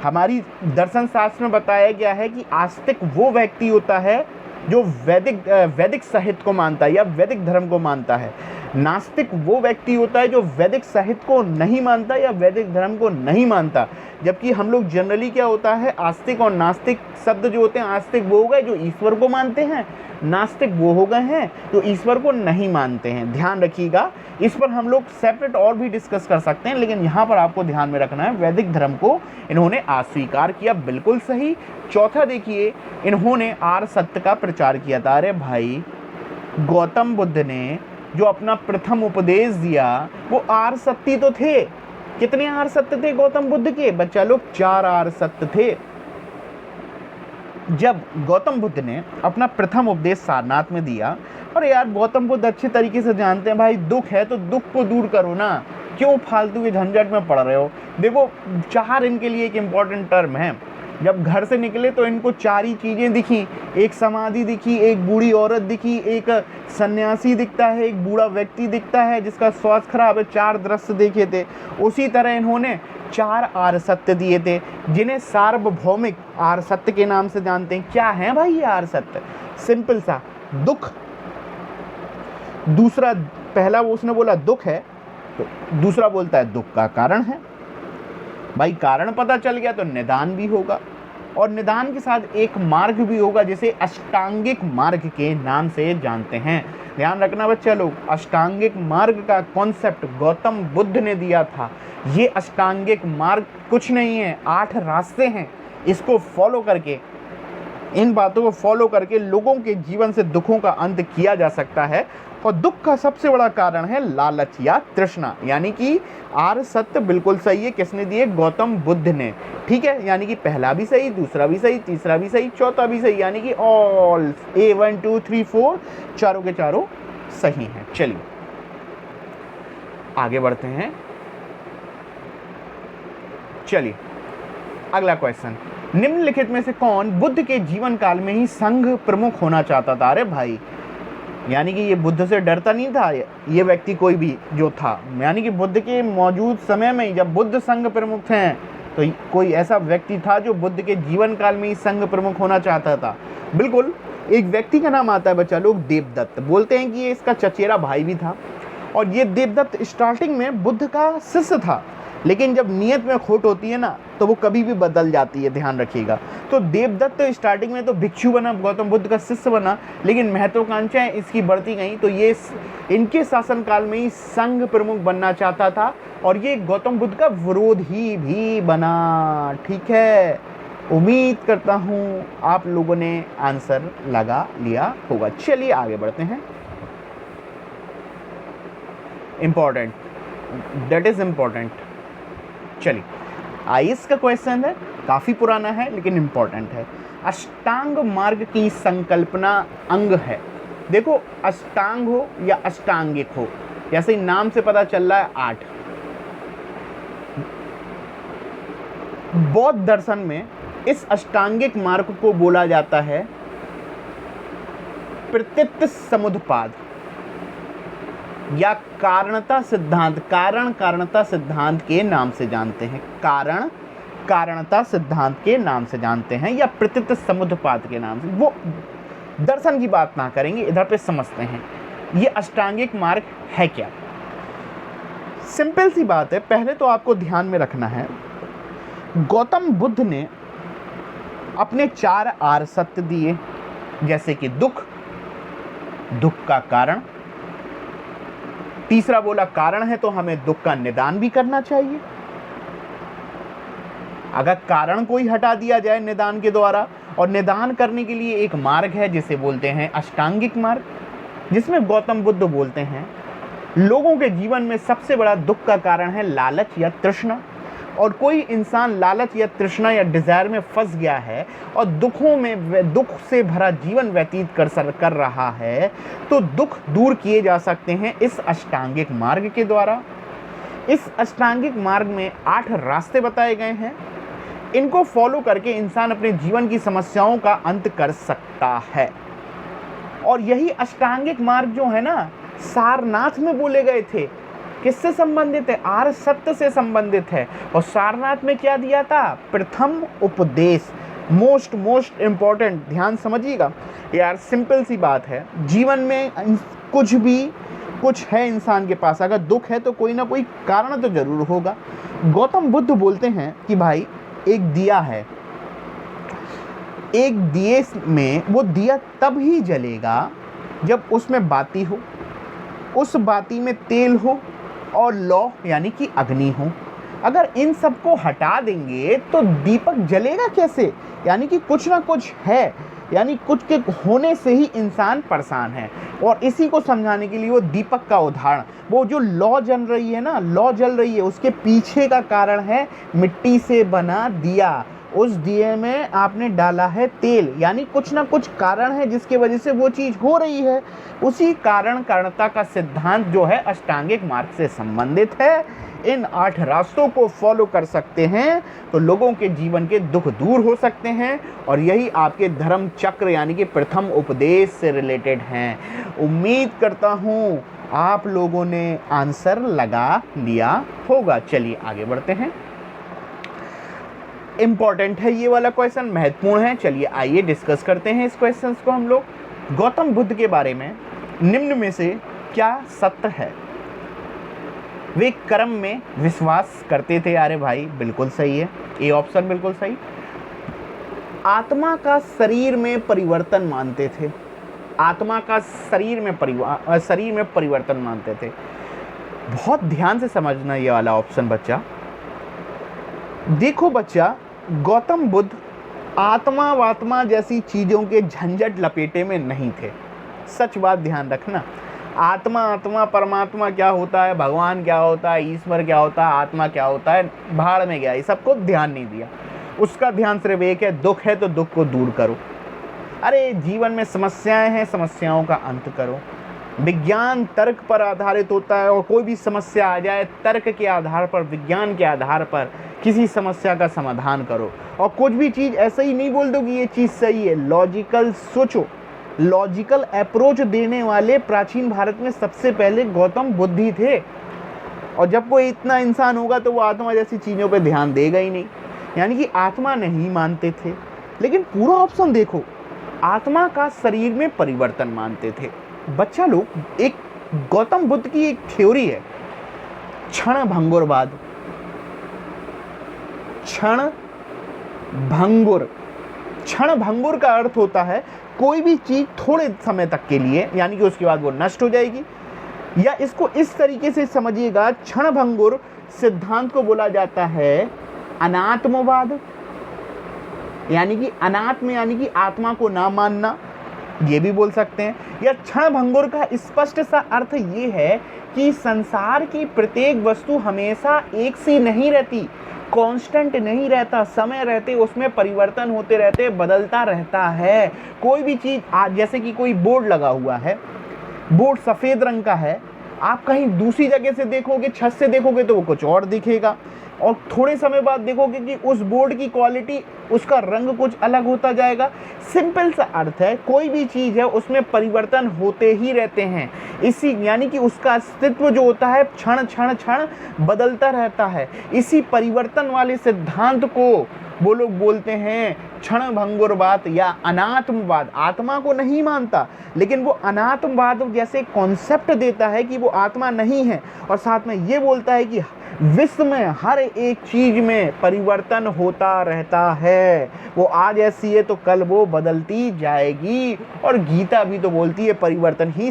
हमारी दर्शन शास्त्र में बताया गया है कि आस्तिक वो व्यक्ति होता है जो वैदिक साहित्य को मानता है या वैदिक धर्म को मानता है। नास्तिक वो व्यक्ति होता है जो वैदिक साहित्य को नहीं मानता या वैदिक धर्म को नहीं मानता, जबकि हम लोग जनरली क्या होता है, आस्तिक और नास्तिक शब्द जो होते हैं, आस्तिक वो हो गए जो ईश्वर को मानते हैं, नास्तिक वो हो गए हैं जो ईश्वर को नहीं मानते हैं। ध्यान रखिएगा, इस पर हम लोग सेपरेट और भी डिस्कस कर सकते हैं, लेकिन यहाँ पर आपको ध्यान में रखना है वैदिक धर्म को इन्होंने अस्वीकार किया, बिल्कुल सही। चौथा देखिए, इन्होंने आर्य सत्य का प्रचार किया था। अरे भाई, गौतम बुद्ध ने जो अपना प्रथम उपदेश दिया वो आर्य सत्य तो थे। कितने आर्य सत्य थे गौतम बुद्ध के बच्चा लोग? 4 आर्य सत्य थे। जब गौतम बुद्ध ने अपना प्रथम उपदेश सारनाथ में दिया, और यार गौतम बुद्ध अच्छे तरीके से जानते हैं भाई, दुख है तो दुख को दूर करो ना, क्यों फालतू के झंझट में पड़ रहे हो। देखो 4 इनके लिए एक इम्पॉर्टेंट टर्म है। जब घर से निकले तो इनको 4 ही चीज़ें दिखी, एक समाधि दिखी, एक बूढ़ी औरत दिखी, एक सन्यासी दिखता है, एक बूढ़ा व्यक्ति दिखता है जिसका स्वास्थ्य खराब है, 4 दृश्य देखे थे। उसी तरह इन्होंने 4 आर्य सत्य दिए थे, जिन्हें सार्वभौमिक आर्य सत्य के नाम से जानते हैं। क्या है भाई ये आर्य सत्य? सिंपल सा, दुख। दूसरा, पहला वो उसने बोला दुख है, तो दूसरा बोलता है दुख का कारण है। भाई कारण पता चल गया तो निदान भी होगा, और निदान के साथ एक मार्ग भी होगा जिसे अष्टांगिक मार्ग के नाम से जानते हैं। ध्यान रखना बच्चा लोग, अष्टांगिक मार्ग का कॉन्सेप्ट गौतम बुद्ध ने दिया था। ये अष्टांगिक मार्ग कुछ नहीं है, 8 रास्ते हैं। इसको फॉलो करके, इन बातों को फॉलो करके लोगों के जीवन से दुखों का अंत किया जा सकता है। और दुख का सबसे बड़ा कारण है लालच या तृष्णा, यानी कि आर्य सत्य बिल्कुल सही है। किसने दिए? गौतम बुद्ध ने। ठीक है, यानी कि पहला भी सही, दूसरा भी सही, तीसरा भी सही, चौथा भी सही, यानी कि ऑल A 1 2 3 4 चारों के चारों सही हैं। चलिए आगे बढ़ते हैं। चलिए अगला क्वेश्चन, निम्नलिखित में से कौन बुद्ध के जीवन काल में ही संघ प्रमुख होना चाहता था? अरे भाई, यानी कि ये बुद्ध से डरता नहीं था ये व्यक्ति कोई भी जो था, यानी कि बुद्ध के मौजूद समय में ही जब बुद्ध संघ प्रमुख हैं तो कोई ऐसा व्यक्ति था जो बुद्ध के जीवन काल में ही संघ प्रमुख होना चाहता था। बिल्कुल, एक व्यक्ति का नाम आता है बच्चा लोग देवदत्त। बोलते हैं कि ये इसका चचेरा भाई भी था, और ये देवदत्त स्टार्टिंग में बुद्ध का शिष्य था, लेकिन जब नियत में खोट होती है ना तो वो कभी भी बदल जाती है, ध्यान रखिएगा। तो देवदत्त स्टार्टिंग में तो भिक्षु बना, गौतम बुद्ध का शिष्य बना, लेकिन महत्वाकांक्षाएं इसकी बढ़ती गई तो ये इनके शासनकाल में ही संघ प्रमुख बनना चाहता था, और ये गौतम बुद्ध का विरोधी भी बना। ठीक है, उम्मीद करता हूँ आप लोगों ने आंसर लगा लिया होगा। चलिए आगे बढ़ते हैं। Important, that is important. चलिए आइस का क्वेश्चन है, काफ़ी पुराना है लेकिन इम्पॉर्टेंट है। अष्टांग मार्ग की संकल्पना अंग है। देखो, अष्टांग हो या अष्टांगिक हो, जैसे नाम से पता चल रहा है 8। बौद्ध दर्शन में इस अष्टांगिक मार्ग को बोला जाता है प्रतीत समुद्पाद या कारणता सिद्धांत, कारण कारणता सिद्धांत के नाम से जानते हैं। कारण कारणता सिद्धांत के नाम से जानते हैं, या प्रतीत समुद्पाद के नाम से। वो दर्शन की बात ना करेंगे, इधर पे समझते हैं ये अष्टांगिक मार्ग है क्या। सिंपल सी बात है, पहले तो आपको ध्यान में रखना है गौतम बुद्ध ने अपने 4 आर्य सत्य दिए, जैसे कि दुख, दुख का कारण। तीसरा बोला कारण है तो हमें दुख का निदान भी करना चाहिए। अगर कारण कोई हटा दिया जाए निदान के द्वारा, और निदान करने के लिए एक मार्ग है जिसे बोलते हैं अष्टांगिक मार्ग, जिसमें गौतम बुद्ध बोलते हैं लोगों के जीवन में सबसे बड़ा दुख का कारण है लालच या तृष्णा, और कोई इंसान लालच या तृष्णा या डिजायर में फंस गया है और दुखों में दुख से भरा जीवन व्यतीत कर रहा है, तो दुख दूर किए जा सकते हैं इस अष्टांगिक मार्ग के द्वारा। इस अष्टांगिक मार्ग में 8 रास्ते बताए गए हैं। इनको फॉलो करके इंसान अपने जीवन की समस्याओं का अंत कर सकता है। और यही अष्टांगिक मार्ग जो है ना, सारनाथ में बोले गए थे। किससे संबंधित है? आर्य सत्य से संबंधित है। और सारनाथ में क्या दिया था? प्रथम उपदेश। मोस्ट इम्पॉर्टेंट, ध्यान समझिएगा यार। सिंपल सी बात है, जीवन में कुछ भी कुछ है इंसान के पास, अगर दुख है तो कोई ना कोई कारण तो जरूर होगा। गौतम बुद्ध बोलते हैं कि भाई एक दिया है, एक दिए में वो दिया तब ही जलेगा जब उसमें बाती हो, उस बाती में तेल हो और लौ यानी कि अग्नि हो। अगर इन सबको हटा देंगे तो दीपक जलेगा कैसे? यानी कि कुछ ना कुछ है, यानी कुछ के होने से ही इंसान परेशान है। और इसी को समझाने के लिए वो दीपक का उदाहरण, वो जो लौ जल रही है ना, लौ जल रही है, उसके पीछे का कारण है मिट्टी से बना दिया। उस दिए में आपने डाला है तेल, यानी कुछ ना कुछ कारण है जिसकी वजह से वो चीज़ हो रही है। उसी कारण कारणता का सिद्धांत जो है अष्टांगिक मार्ग से संबंधित है। इन 8 रास्तों को फॉलो कर सकते हैं तो लोगों के जीवन के दुख दूर हो सकते हैं, और यही आपके धर्म चक्र यानी कि प्रथम उपदेश से रिलेटेड हैं। उम्मीद करता हूँ आप लोगों ने आंसर लगा लिया होगा। चलिए आगे बढ़ते हैं। इम्पॉर्टेंट है ये वाला क्वेश्चन, महत्वपूर्ण है। चलिए आइए डिस्कस करते हैं इस क्वेश्चन को हम लोग। गौतम बुद्ध के बारे में निम्न में से क्या सत्य है? वे कर्म में विश्वास करते थे। अरे भाई बिल्कुल सही है, ए ऑप्शन बिल्कुल सही। आत्मा का शरीर में परिवर्तन मानते थे। आत्मा का शरीर में परिवर्तन मानते थे। बहुत ध्यान से समझना ये वाला ऑप्शन बच्चा। देखो बच्चा, गौतम बुद्ध आत्मा वात्मा जैसी चीज़ों के झंझट लपेटे में नहीं थे। सच बात ध्यान रखना। आत्मा आत्मा परमात्मा क्या होता है, भगवान क्या होता है, ईश्वर क्या होता है, आत्मा क्या होता है, भाड़ में गया, ये सबको ध्यान नहीं दिया। उसका ध्यान सिर्फ एक है, दुख है तो दुख को दूर करो। अरे जीवन में समस्याएं हैं, समस्याओं का अंत करो। विज्ञान तर्क पर आधारित होता है, और कोई भी समस्या आ जाए तर्क के आधार पर, विज्ञान के आधार पर किसी समस्या का समाधान करो। और कुछ भी चीज़ ऐसे ही नहीं बोल दो कि ये चीज़ सही है। लॉजिकल सोचो। लॉजिकल अप्रोच देने वाले प्राचीन भारत में सबसे पहले गौतम बुद्ध ही थे। और जब कोई इतना इंसान होगा तो वो आत्मा जैसी चीज़ों पे ध्यान देगा ही नहीं। यानी कि आत्मा नहीं मानते थे। लेकिन पूरा ऑप्शन देखो, आत्मा का शरीर में परिवर्तन मानते थे। बच्चा लोग, एक गौतम बुद्ध की एक थ्योरी है, क्षण भंगुरवाद। क्षण भंगुर, क्षण भंगुर का अर्थ होता है कोई भी चीज थोड़े समय तक के लिए, यानी कि उसके बाद वो नष्ट हो जाएगी। या इसको इस तरीके से समझिएगा, क्षण भंगुर सिद्धांत को बोला जाता है अनात्मवाद। यानी कि अनात्म यानी कि आत्मा को ना मानना, ये भी बोल सकते हैं। या क्षण भंगुर का स्पष्ट सा अर्थ ये है कि संसार की प्रत्येक वस्तु हमेशा एक सी नहीं रहती, कांस्टेंट नहीं रहता। समय रहते उसमें परिवर्तन होते रहते, बदलता रहता है। कोई भी चीज़, जैसे कि कोई बोर्ड लगा हुआ है, बोर्ड सफ़ेद रंग का है, आप कहीं दूसरी जगह से देखोगे, छत से देखोगे तो वो कुछ और दिखेगा, और थोड़े समय बाद देखोगे कि उस बोर्ड की क्वालिटी, उसका रंग कुछ अलग होता जाएगा। सिंपल सा अर्थ है, कोई भी चीज़ है उसमें परिवर्तन होते ही रहते हैं। इसी यानी कि उसका अस्तित्व जो होता है क्षण क्षण क्षण बदलता रहता है। इसी परिवर्तन वाले सिद्धांत को वो लोग बोलते हैं क्षण भंगुरवाद या अनात्मवाद। आत्मा को नहीं मानता, लेकिन वो अनात्मवाद जैसे कॉन्सेप्ट देता है कि वो आत्मा नहीं है, और साथ में ये बोलता है कि विश्व में हर एक चीज में परिवर्तन होता रहता है। वो आज ऐसी है तो कल वो बदलती जाएगी। और गीता भी तो बोलती है परिवर्तन ही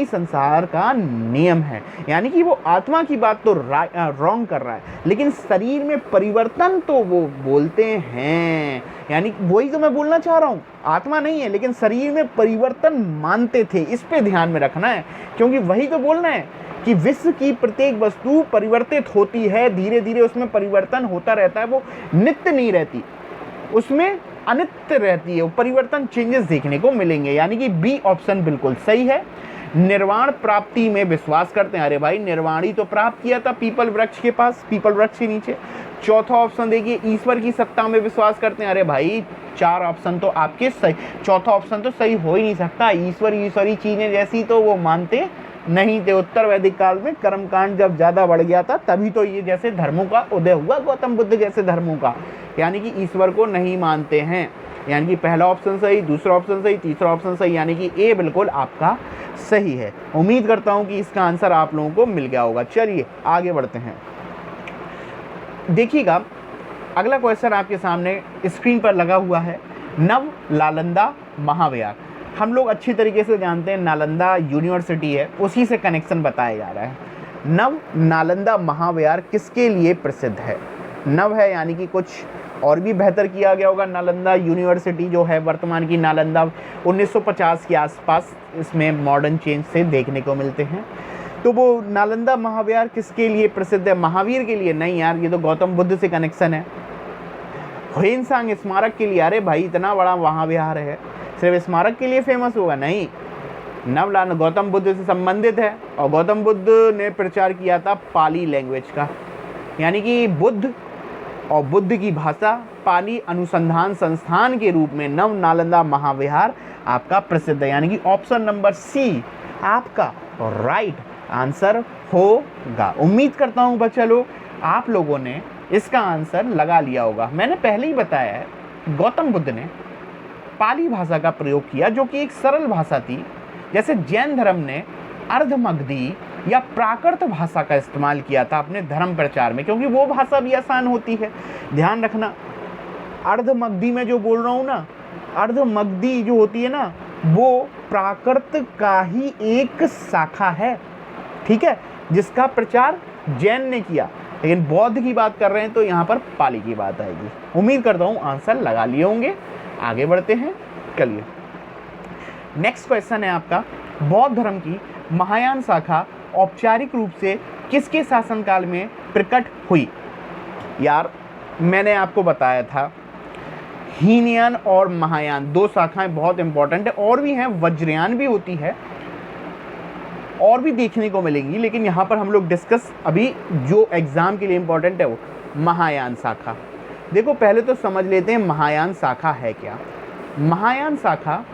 संसार का नियम है। यानी कि वो आत्मा की बात तो रॉन्ग कर रहा है, लेकिन शरीर में परिवर्तन तो वो बोलते हैं। यानी वही तो मैं बोलना चाह रहा हूँ, आत्मा नहीं है लेकिन शरीर में परिवर्तन मानते थे। इस पे ध्यान में रखना है, क्योंकि वही तो बोलना है कि विश्व की प्रत्येक वस्तु परिवर्तित होती है, धीरे धीरे उसमें परिवर्तन होता रहता है। वो नित्य नहीं रहती, उसमें अनित्य रहती है। वो परिवर्तन, चेंजेस देखने को मिलेंगे। यानी कि बी ऑप्शन बिल्कुल सही है। निर्वाण प्राप्ति में विश्वास करते हैं। अरे भाई, निर्वाण ही तो प्राप्त किया था पीपल वृक्ष के पास, पीपल वृक्ष के नीचे। चौथा ऑप्शन देखिए, ईश्वर की सत्ता में विश्वास करते हैं। अरे भाई, 4 ऑप्शन तो आपके सही, चौथा ऑप्शन तो सही हो ही नहीं सकता। ईश्वरी चीजें जैसी तो वो मानते नहीं थे। उत्तर वैदिक काल में कर्मकांड जब ज़्यादा बढ़ गया था, तभी तो ये जैसे धर्मों का उदय हुआ, गौतम बुद्ध जैसे धर्मों का। यानी कि ईश्वर को नहीं मानते हैं। यानी कि पहला ऑप्शन सही, दूसरा ऑप्शन सही, तीसरा ऑप्शन सही, यानी कि ए बिल्कुल आपका सही है। उम्मीद करता हूं कि इसका आंसर आप लोगों को मिल गया होगा। चलिए आगे बढ़ते हैं। देखिएगा अगला क्वेश्चन आपके सामने स्क्रीन पर लगा हुआ है। नव नालंदा महाविहार, हम लोग अच्छी तरीके से जानते हैं नालंदा यूनिवर्सिटी है, उसी से कनेक्शन बताया जा रहा है। नव नालंदा महाविहार किसके लिए प्रसिद्ध है? नव है यानी कि कुछ और भी बेहतर किया गया होगा। नालंदा यूनिवर्सिटी जो है वर्तमान की नालंदा 1950 के आसपास इसमें मॉडर्न चेंज से देखने को मिलते हैं। तो वो नालंदा महाविहार किसके लिए प्रसिद्ध है? महावीर के लिए नहीं यार, ये तो गौतम बुद्ध से कनेक्शन है। ह्वेनसांग स्मारक के लिए, अरे भाई इतना बड़ा महाविहार है, सिर्फ स्मारक के लिए फेमस होगा? नहीं, नवलान गौतम बुद्ध से संबंधित है और गौतम बुद्ध ने प्रचार किया था पाली लैंग्वेज का, यानी कि बुद्ध और बुद्ध की भाषा पाली अनुसंधान संस्थान के रूप में नव नालंदा महाविहार आपका प्रसिद्ध है, यानी कि ऑप्शन नंबर सी आपका राइट आंसर होगा। उम्मीद करता हूं बच्चा लोग आप लोगों ने इसका आंसर लगा लिया होगा। मैंने पहले ही बताया है गौतम बुद्ध ने पाली भाषा का प्रयोग किया जो कि एक सरल भाषा थी। जैसे जैन धर्म ने अर्धमगधी या प्राकृत भाषा का इस्तेमाल किया था अपने धर्म प्रचार में, क्योंकि वो भाषा भी आसान होती है। ध्यान रखना, अर्धमगधी में जो बोल रहा हूँ ना, अर्धमगधी जो होती है ना, वो प्राकृत का ही एक शाखा है, ठीक है, जिसका प्रचार जैन ने किया। लेकिन बौद्ध की बात कर रहे हैं तो यहाँ पर पाली की बात आएगी। उम्मीद करता हूँ आंसर लगा लिए होंगे। आगे बढ़ते हैं, चलिए नेक्स्ट क्वेश्चन है आपका, बौद्ध धर्म की महायान शाखा औपचारिक रूप से किसके शासनकाल में प्रकट हुई? यार मैंने आपको बताया था हीनयान और महायान दो शाखाएं बहुत इंपॉर्टेंट है, और भी हैं, वज्रयान भी होती है और भी देखने को मिलेंगी, लेकिन यहाँ पर हम लोग डिस्कस अभी जो एग्जाम के लिए इंपॉर्टेंट है वो महायान शाखा। देखो पहले तो समझ लेते हैं महायान शाखा है क्या। महायान शाखा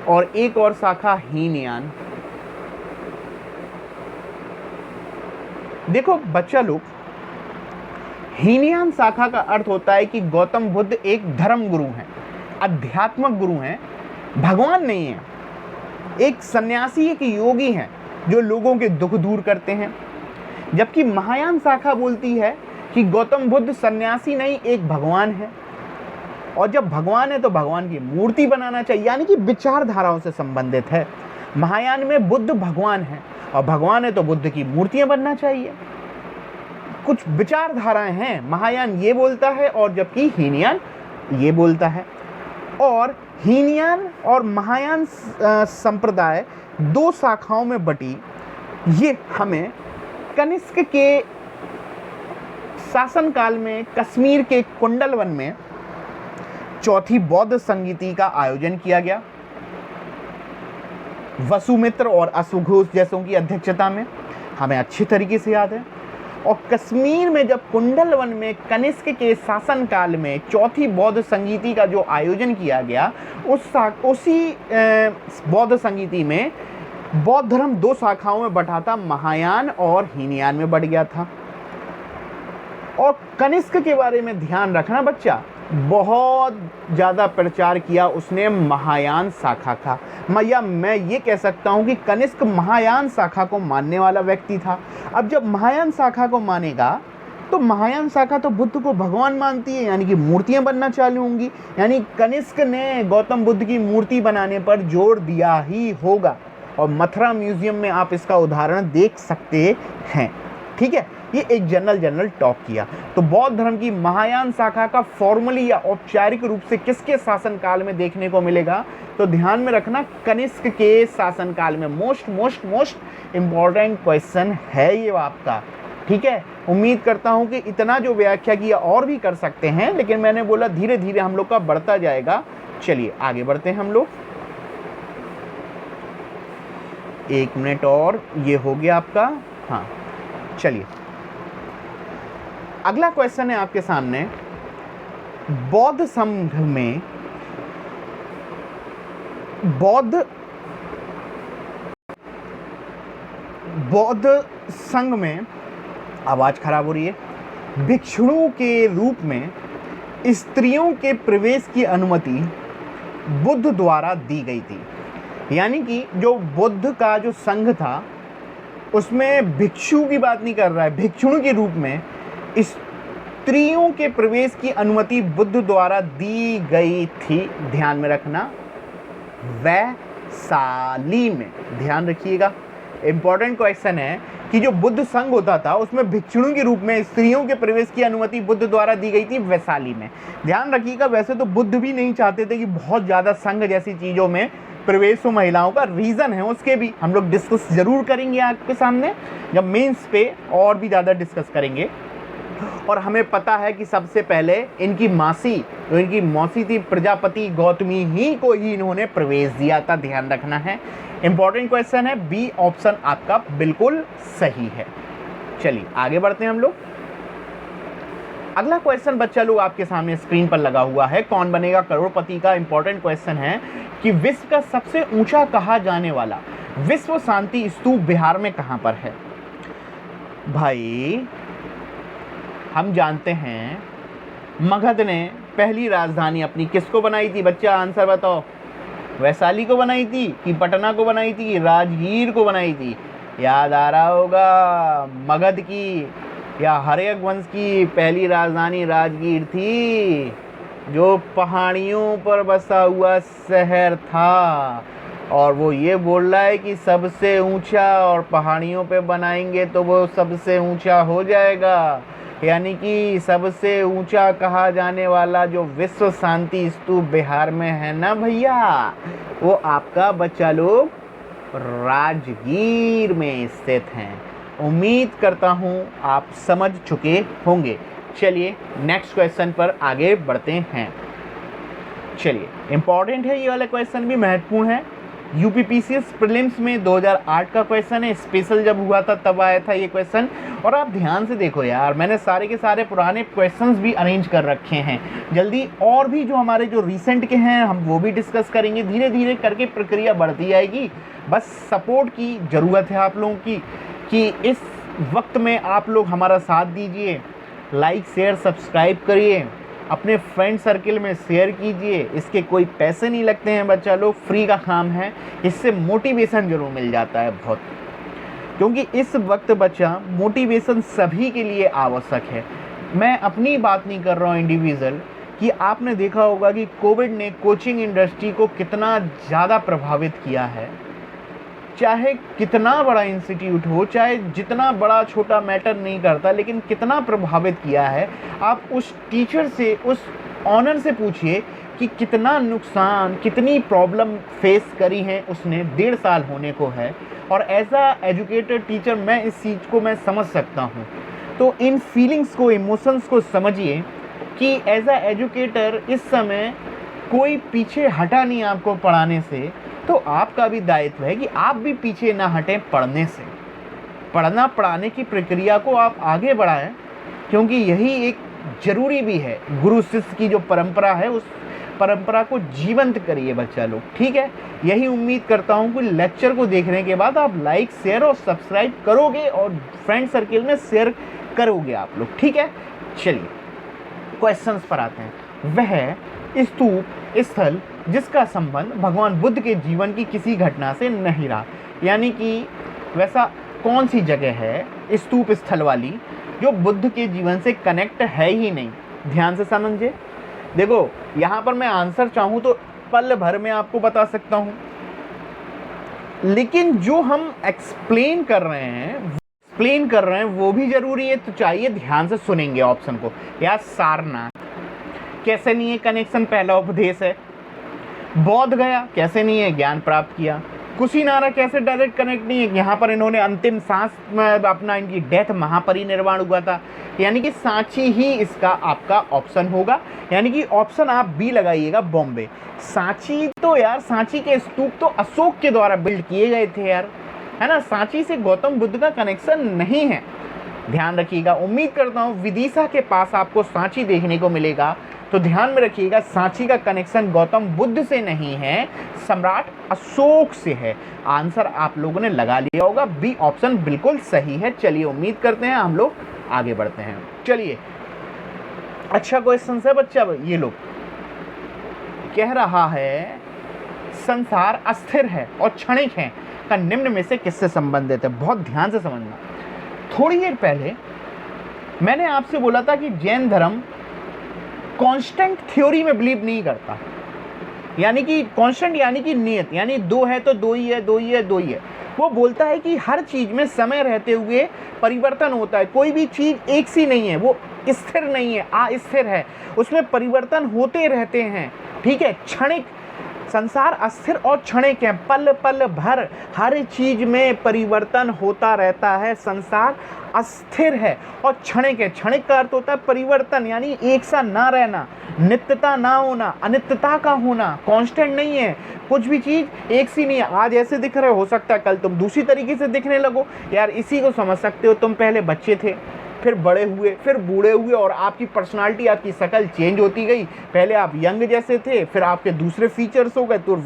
और एक और शाखा हीनयान। देखो बच्चा लोग, हीनयान शाखा का अर्थ होता है कि गौतम बुद्ध एक धर्म गुरु हैं, आध्यात्मिक गुरु हैं, भगवान नहीं है, एक सन्यासी, एक योगी हैं जो लोगों के दुख दूर करते हैं। जबकि महायान शाखा बोलती है कि गौतम बुद्ध सन्यासी नहीं, एक भगवान है, और जब भगवान है तो भगवान की मूर्ति बनाना चाहिए, यानी कि विचारधाराओं से संबंधित है। महायान में बुद्ध भगवान है और भगवान है तो बुद्ध की मूर्तियां बनना चाहिए। कुछ विचारधाराएं हैं, महायान ये बोलता है और जबकि हीनयान ये बोलता है। और हीनयान और महायान संप्रदाय दो शाखाओं में बटी, ये हमें कनिष्क के शासनकाल में कश्मीर के कुंडलवन में चौथी बौद्ध संगीति का आयोजन किया गया, वसुमित्र और अश्वघोष जैसों की अध्यक्षता में, हमें अच्छी तरीके से याद है। और कश्मीर में जब कुंडलवन में कनिष्क के शासनकाल में चौथी बौद्ध संगीति का जो आयोजन किया गया, उसी बौद्ध संगीति में बौद्ध धर्म दो शाखाओं में बटा था, महायान और हीनयान में बट गया था। और कनिष्क के बारे में ध्यान रखना बच्चा, बहुत ज़्यादा प्रचार किया उसने महायान शाखा का, या मैं ये कह सकता हूँ कि कनिष्क महायान शाखा को मानने वाला व्यक्ति था। अब जब महायान शाखा को मानेगा तो महायान शाखा तो बुद्ध को भगवान मानती है, यानी कि मूर्तियाँ बनना चालू होंगी, यानी कनिष्क ने गौतम बुद्ध की मूर्ति बनाने पर जोर दिया ही होगा। और मथुरा म्यूजियम में आप इसका उदाहरण देख सकते हैं, ठीक है। ये एक जनरल टॉक किया। तो बौद्ध धर्म की महायान शाखा का फॉर्मली या औपचारिक रूप से किसके शासनकाल में देखने को मिलेगा? तो ध्यान में रखना, कनिष्क के शासनकाल में। मोस्ट इंपॉर्टेंट क्वेश्चन है ये आपका, ठीक है। उम्मीद करता हूं कि इतना जो व्याख्या किया और भी कर सकते हैं, लेकिन मैंने बोला धीरे धीरे हम लोग का बढ़ता जाएगा। चलिए आगे बढ़ते हैं हम लोग। 1 मिनट और, ये हो गया आपका, हाँ चलिए अगला क्वेश्चन है आपके सामने। बौद्ध संघ में आवाज खराब हो रही है, भिक्षुओं के रूप में स्त्रियों के प्रवेश की अनुमति बुद्ध द्वारा दी गई थी। यानी कि जो बुद्ध का जो संघ था उसमें भिक्षु की बात नहीं कर रहा है, भिक्षुणी के रूप में स्त्रियों के प्रवेश की अनुमति बुद्ध द्वारा दी गई थी। ध्यान में रखना, वैशाली में, ध्यान रखिएगा। इंपॉर्टेंट क्वेश्चन है कि जो बुद्ध संघ होता था उसमें भिक्षुणी के रूप में स्त्रियों के प्रवेश की अनुमति बुद्ध द्वारा दी गई थी वैशाली में। ध्यान रखिएगा, वैसे तो बुद्ध भी नहीं चाहते थे कि बहुत ज़्यादा संघ जैसी चीज़ों में प्रवेश हो महिलाओं का, रीज़न है उसके भी, हम लोग डिस्कस ज़रूर करेंगे आपके सामने जब मेंस पे और भी ज़्यादा डिस्कस करेंगे। और हमें पता है कि सबसे पहले इनकी मासी, जो इनकी मौसी थी प्रजापति गौतमी ही को ही इन्होंने प्रवेश दिया था। ध्यान रखना है, इंपॉर्टेंट क्वेश्चन है, बी ऑप्शन आपका बिल्कुल सही है। चलिए आगे बढ़ते हैं हम लोग। अगला क्वेश्चन बच्चा लोग आपके सामने स्क्रीन पर लगा हुआ है, कौन बनेगा करोड़पति का इंपॉर्टेंट क्वेश्चन है कि विश्व का सबसे ऊंचा कहा जाने वाला विश्व शांति स्तूप बिहार में कहां पर है। भाई हम जानते हैं मगध ने पहली राजधानी अपनी किसको बनाई थी, बच्चा आंसर बताओ। वैशाली को बनाई थी कि पटना को बनाई थी कि राजगीर को बनाई थी? याद आ रहा होगा, मगध की या हर्यक वंश की पहली राजधानी राजगीर थी, जो पहाड़ियों पर बसा हुआ शहर था। और वो ये बोल रहा है कि सबसे ऊंचा, और पहाड़ियों पे बनाएंगे तो वो सबसे ऊंचा हो जाएगा। यानी कि सबसे ऊंचा कहा जाने वाला जो विश्व शांति स्तूप बिहार में है ना भैया, वो आपका बच्चा लोग राजगीर में स्थित हैं। उम्मीद करता हूँ आप समझ चुके होंगे। चलिए नेक्स्ट क्वेश्चन पर आगे बढ़ते हैं। चलिए इंपॉर्टेंट है, ये वाला क्वेश्चन भी महत्वपूर्ण है। यूपीपीसीएस प्रीलिम्स में 2008 का क्वेश्चन है, स्पेशल जब हुआ था तब आया था ये क्वेश्चन। और आप ध्यान से देखो यार, मैंने सारे के सारे पुराने क्वेश्चंस भी अरेंज कर रखे हैं। जल्दी और भी जो हमारे जो रिसेंट के हैं हम वो भी डिस्कस करेंगे। धीरे धीरे करके प्रक्रिया बढ़ती जाएगी, बस सपोर्ट की ज़रूरत है आप लोगों की कि इस वक्त में आप लोग हमारा साथ दीजिए। लाइक शेयर सब्सक्राइब करिए, अपने फ्रेंड सर्किल में शेयर कीजिए। इसके कोई पैसे नहीं लगते हैं बच्चा लोग, फ्री का काम है। इससे मोटिवेशन जरूर मिल जाता है बहुत, क्योंकि इस वक्त बच्चा मोटिवेशन सभी के लिए आवश्यक है। मैं अपनी बात नहीं कर रहा हूँ इंडिविजुअल, कि आपने देखा होगा कि कोविड ने कोचिंग इंडस्ट्री को कितना ज़्यादा प्रभावित किया है। चाहे कितना बड़ा इंस्टीट्यूट हो, चाहे जितना बड़ा छोटा मैटर नहीं करता, लेकिन कितना प्रभावित किया है। आप उस टीचर से, उस ऑनर से पूछिए कि कितना नुकसान, कितनी प्रॉब्लम फेस करी है उसने, 1.5 साल होने को है। और एज अ एजुकेटेड टीचर मैं इस चीज़ को मैं समझ सकता हूँ। तो इन फीलिंग्स को, इमोशंस को समझिए कि एज अ एजुकेटर इस समय कोई पीछे हटा नहीं आपको पढ़ाने से, तो आपका भी दायित्व है कि आप भी पीछे ना हटें पढ़ने से। पढ़ना पढ़ाने की प्रक्रिया को आप आगे बढ़ाएं, क्योंकि यही एक ज़रूरी भी है। गुरु शिष्य की जो परंपरा है उस परंपरा को जीवंत करिए बच्चा लोग, ठीक है। यही उम्मीद करता हूँ कि लेक्चर को देखने के बाद आप लाइक शेयर और सब्सक्राइब करोगे और फ्रेंड सर्किल में शेयर करोगे आप लोग, ठीक है। चलिए क्वेश्चंस पर आते हैं। वह स्तूप स्थल जिसका संबंध भगवान बुद्ध के जीवन की किसी घटना से नहीं रहा, यानी कि वैसा कौन सी जगह है स्तूप स्थल वाली जो बुद्ध के जीवन से कनेक्ट है ही नहीं। ध्यान से समझिए। देखो यहाँ पर मैं आंसर चाहूँ तो पल भर में आपको बता सकता हूँ, लेकिन जो हम एक्सप्लेन कर रहे हैं वो भी जरूरी है। तो चाहिए ध्यान से सुनेंगे ऑप्शन को। या सारनाथ कैसे नहीं है कनेक्शन, पहला उपदेश है। बौद्ध गया कैसे नहीं है, ज्ञान प्राप्त किया। कुशीनारा कैसे डायरेक्ट कनेक्ट नहीं है, यहाँ पर इन्होंने अंतिम सांस में अपना, इनकी डेथ महापरिनिर्वाण हुआ था। यानी कि सांची ही इसका आपका ऑप्शन होगा। यानी कि ऑप्शन आप बी लगाइएगा, बॉम्बे। सांची तो यार, सांची के स्तूप तो अशोक के द्वारा बिल्ड किए गए थे यार, है ना। सांची से गौतम बुद्ध का कनेक्शन नहीं है, ध्यान रखिएगा। उम्मीद करता हूँ विदिशा के पास आपको सांची देखने को मिलेगा, तो ध्यान में रखिएगा सांची का कनेक्शन गौतम बुद्ध से नहीं है, सम्राट अशोक से है। आंसर आप लोगों ने लगा लिया होगा, बी ऑप्शन बिल्कुल सही है। चलिए उम्मीद करते हैं हम लोग आगे बढ़ते हैं। चलिए अच्छा क्वेश्चन है बच्चा। ये लो, कह रहा है संसार अस्थिर है और क्षणिक है का निम्न में से किससे संबंधित है? बहुत ध्यान से समझना। थोड़ी देर पहले मैंने आपसे बोला था कि जैन धर्म कांस्टेंट थ्योरी में बिलीव नहीं करता, यानी कि कांस्टेंट यानी कि नियत, यानी दो है तो दो ही है, दो ही है, दो ही है। वो बोलता है कि हर चीज में समय रहते हुए परिवर्तन होता है, कोई भी चीज एक सी नहीं है, वो स्थिर नहीं है, अस्थिर है, उसमें परिवर्तन होते रहते हैं। ठीक है, क्षणिक, संसार अस्थिर और क्षणिक है, पल पल भर हर चीज में परिवर्तन होता रहता है। संसार अस्थिर है और क्षणिक है। क्षणिक का अर्थ होता है परिवर्तन, यानी एक सा ना रहना, नित्यता ना होना, अनित्यता का होना, कांस्टेंट नहीं है। कुछ भी चीज एक सी नहीं है। आज ऐसे दिख रहे हो सकता है कल तुम दूसरी तरीके से दिखने लगो। यार इसी को समझ सकते हो, तुम पहले बच्चे थे, फिर बड़े हुए, फिर बूढ़े हुए और आपकी पर्सनालिटी, आपकी शक्ल चेंज होती गई। पहले आप यंग जैसे थे, फिर आपके दूसरे फीचर्स हो गए, तो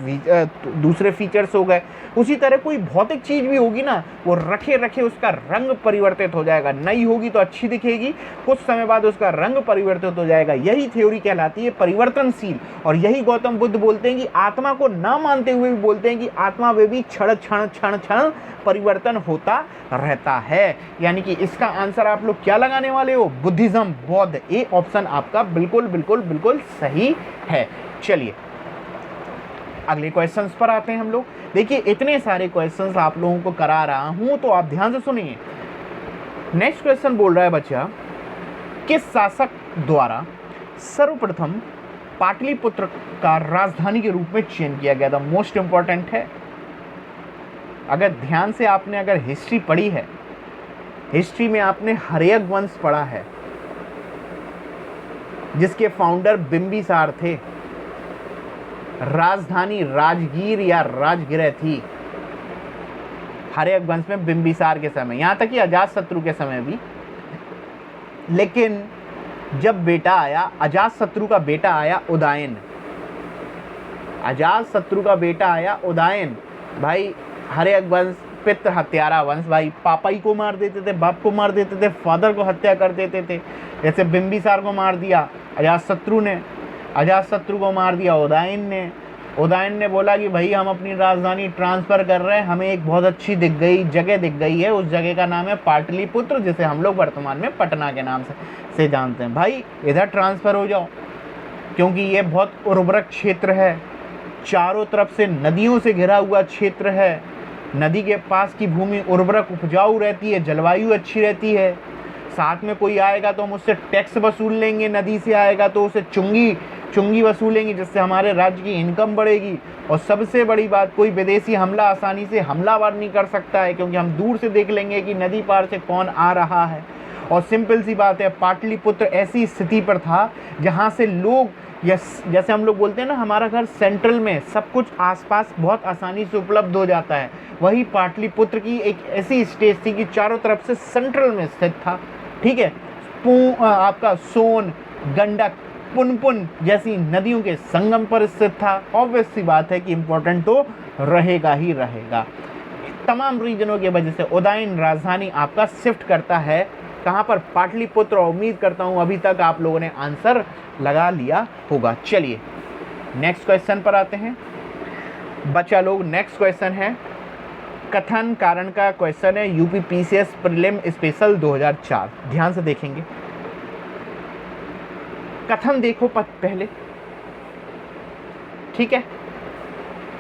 दूसरे फीचर्स हो गए। उसी तरह कोई भौतिक चीज़ भी होगी ना, वो रखे रखे उसका रंग परिवर्तित हो जाएगा। नई होगी तो अच्छी दिखेगी, कुछ समय बाद उसका रंग परिवर्तित हो जाएगा। यही थ्योरी कहलाती है परिवर्तनशील। और यही गौतम बुद्ध बोलते हैं कि आत्मा को ना मानते हुए भी बोलते हैं कि आत्मा में भी क्षण क्षण क्षण क्षण परिवर्तन होता रहता है। यानी कि इसका आंसर आप लोग क्या लगाने वाले हो? बुद्धिज्म, बौद्ध। ए ऑप्शन आपका बिल्कुल बिल्कुल बिल्कुल सही है। चलिए अगले क्वेश्चंस पर आते हैं हम लोग। देखिए इतने सारे क्वेश्चंस आप लोगों को करा रहा हूं तो आप ध्यान से सुनिए। नेक्स्ट क्वेश्चन बोल रहा है बच्चा, किस शासक द्वारा सर्वप्रथम पाटलिपुत्र का राजधानी के रूप में चयन किया गया था? मोस्ट इंपॉर्टेंट है। अगर ध्यान से आपने अगर हिस्ट्री पढ़ी है, हिस्ट्री में आपने हर्यक वंश पढ़ा है जिसके फाउंडर बिंबिसार थे। राजधानी राजगीर या राजगृह थी हर्यक वंश में बिंबिसार के समय, यहां तक कि अजातशत्रु के समय भी। लेकिन जब बेटा आया, अजातशत्रु का बेटा आया उदयन, अजातशत्रु का बेटा आया उदयन, भाई हर्यक वंश पितृ हत्यारा वंश, भाई पापा ही को मार देते थे, बाप को मार देते थे, फादर को हत्या कर देते थे। जैसे बिंबिसार को मार दिया अजातशत्रु ने, अजातशत्रु को मार दिया उदयन ने। उदयन ने बोला कि भाई हम अपनी राजधानी ट्रांसफ़र कर रहे हैं, हमें एक बहुत अच्छी जगह दिख गई है, उस जगह का नाम है पाटलिपुत्र, जिसे हम लोग वर्तमान में पटना के नाम से जानते हैं। भाई इधर ट्रांसफ़र हो जाओ क्योंकि ये बहुत उर्वरक क्षेत्र है, चारों तरफ से नदियों से घिरा हुआ क्षेत्र है, नदी के पास की भूमि उर्वरक उपजाऊ रहती है, जलवायु अच्छी रहती है। साथ में कोई आएगा तो हम उससे टैक्स वसूल लेंगे, नदी से आएगा तो उसे चुंगी वसूलेंगे, जिससे हमारे राज्य की इनकम बढ़ेगी। और सबसे बड़ी बात, कोई विदेशी हमला आसानी से हमलावर नहीं कर सकता है क्योंकि हम दूर से देख लेंगे कि नदी पार से कौन आ रहा है। और सिंपल सी बात है, पाटलिपुत्र ऐसी स्थिति पर था जहाँ से लोग, जैसे हम लोग बोलते हैं ना, हमारा घर सेंट्रल में, सब कुछ आसपास बहुत आसानी से उपलब्ध हो जाता है। वही पाटलिपुत्र की एक ऐसी स्टेज थी कि चारों तरफ से सेंट्रल में स्थित था। ठीक है, आपका सोन, गंडक, पुनपुन जैसी नदियों के संगम पर स्थित था। ऑब्वियस सी बात है कि इम्पोर्टेंट तो रहेगा ही रहेगा। तमाम रीजनों की वजह से उदयन राजधानी आपका शिफ्ट करता है कहाँ पर? पाटलिपुत्र। उम्मीद करता हूँ अभी तक आप लोगों ने आंसर लगा लिया होगा। चलिए नेक्स्ट क्वेश्चन पर आते हैं बच्चा लोग। नेक्स्ट क्वेश्चन है कथन कारण का क्वेश्चन है, यूपी पीसीएस प्रीलिम स्पेशल 2004। ध्यान से देखेंगे, कथन देखो पहले, ठीक है।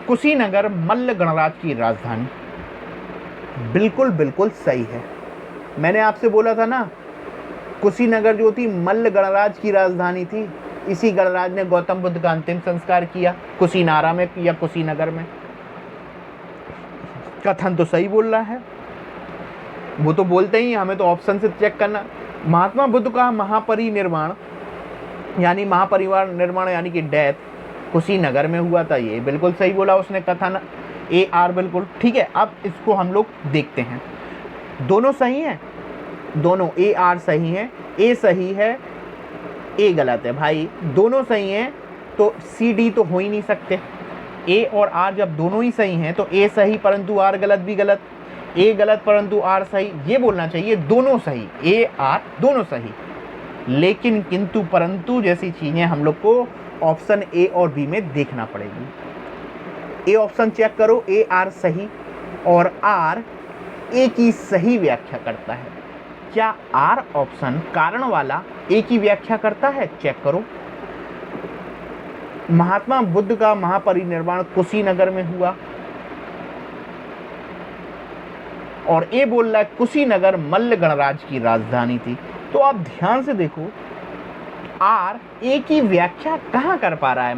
कुशीनगर मल्ल गणराज की राजधानी, बिल्कुल बिल्कुल सही है। मैंने आपसे बोला था ना, कुशीनगर जो थी मल्ल गणराज की राजधानी थी। इसी गणराज ने गौतम बुद्ध का अंतिम संस्कार किया कुशीनारा में या कुशीनगर में। कथन तो सही बोल रहा है, वो तो बोलते ही, हमें तो ऑप्शन से चेक करना। महात्मा बुद्ध का महापरिनिर्वाण यानी कि डेथ कुशीनगर में हुआ था, ये बिल्कुल सही बोला उसने। कथन AR बिल्कुल ठीक है। अब इसको हम लोग देखते हैं, दोनों सही हैं, दोनों AR सही है, A सही है, A गलत है। भाई दोनों सही हैं तो CD तो हो ही नहीं सकते। A और R जब दोनों ही सही हैं तो A सही परंतु R गलत भी गलत, A गलत परंतु R सही, ये बोलना चाहिए दोनों सही, A R दोनों सही। लेकिन, किंतु, परंतु जैसी चीज़ें हम लोग को ऑप्शन ए और बी में देखना पड़ेगी। ए ऑप्शन चेक करो, ए आर सही और आर ए की सही व्याख्या करता है। क्या आर ऑप्शन कारण वाला ए की व्याख्या करता है? चेक करो। महात्मा बुद्ध का महापरिनिर्वाण कुशीनगर में हुआ और ए बोल रहा है कुशीनगर मल्ल गणराज की राजधानी थी। तो आप ध्यान से देखो, आर ए की व्याख्या कहाँ कर पा रहा है?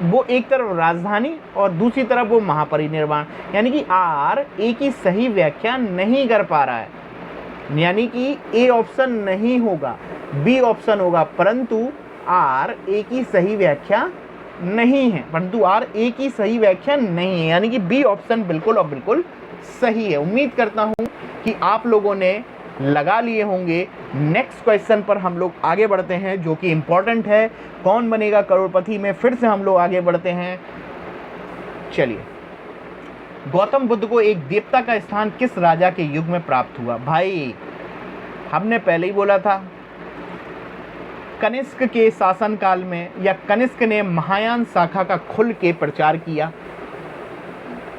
वो एक तरफ राजधानी और दूसरी तरफ वो महापरिनिर्वाण, यानी कि आर ए की सही व्याख्या नहीं कर पा रहा है, यानी कि ए ऑप्शन नहीं होगा, बी ऑप्शन होगा। परंतु आर ए की सही व्याख्या नहीं है, परंतु आर ए की सही व्याख्या नहीं है, यानी कि बी ऑप्शन बिल्कुल और बिल्कुल सही है। उम्मीद करता हूं कि आप लोगों ने लगा लिए होंगे। नेक्स्ट क्वेश्चन पर हम लोग आगे बढ़ते हैं, जो कि इम्पोर्टेंट है, कौन बनेगा करोड़पति में। फिर से हम लोग आगे बढ़ते हैं। चलिए, गौतम बुद्ध को एक देवता का स्थान किस राजा के युग में प्राप्त हुआ? भाई हमने पहले ही बोला था, कनिष्क के शासनकाल में, या कनिष्क ने महायान शाखा का खुल के प्रचार किया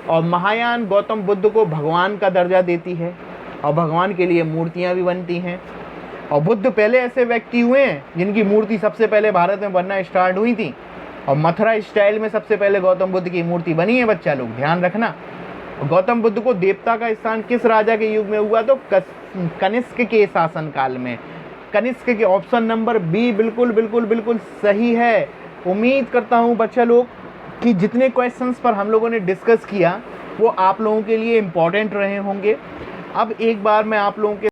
और महायान गौतम बुद्ध को भगवान का दर्जा देती है और भगवान के लिए मूर्तियां भी बनती हैं। और बुद्ध पहले ऐसे व्यक्ति हुए हैं जिनकी मूर्ति सबसे पहले भारत में बनना स्टार्ट हुई थी और मथुरा स्टाइल में सबसे पहले गौतम बुद्ध की मूर्ति बनी है। बच्चा लोग ध्यान रखना। गौतम बुद्ध को देवता का स्थान किस राजा के युग में हुआ? तो कनिष्क के शासनकाल में। कनिष्क के ऑप्शन नंबर बी बिल्कुल बिल्कुल बिल्कुल सही है। उम्मीद करता हूँ बच्चा लोग कि जितने क्वेश्चंस पर हम लोगों ने डिस्कस किया वो आप लोगों के लिए इम्पोर्टेंट रहे होंगे। अब एक बार मैं आप लोगों के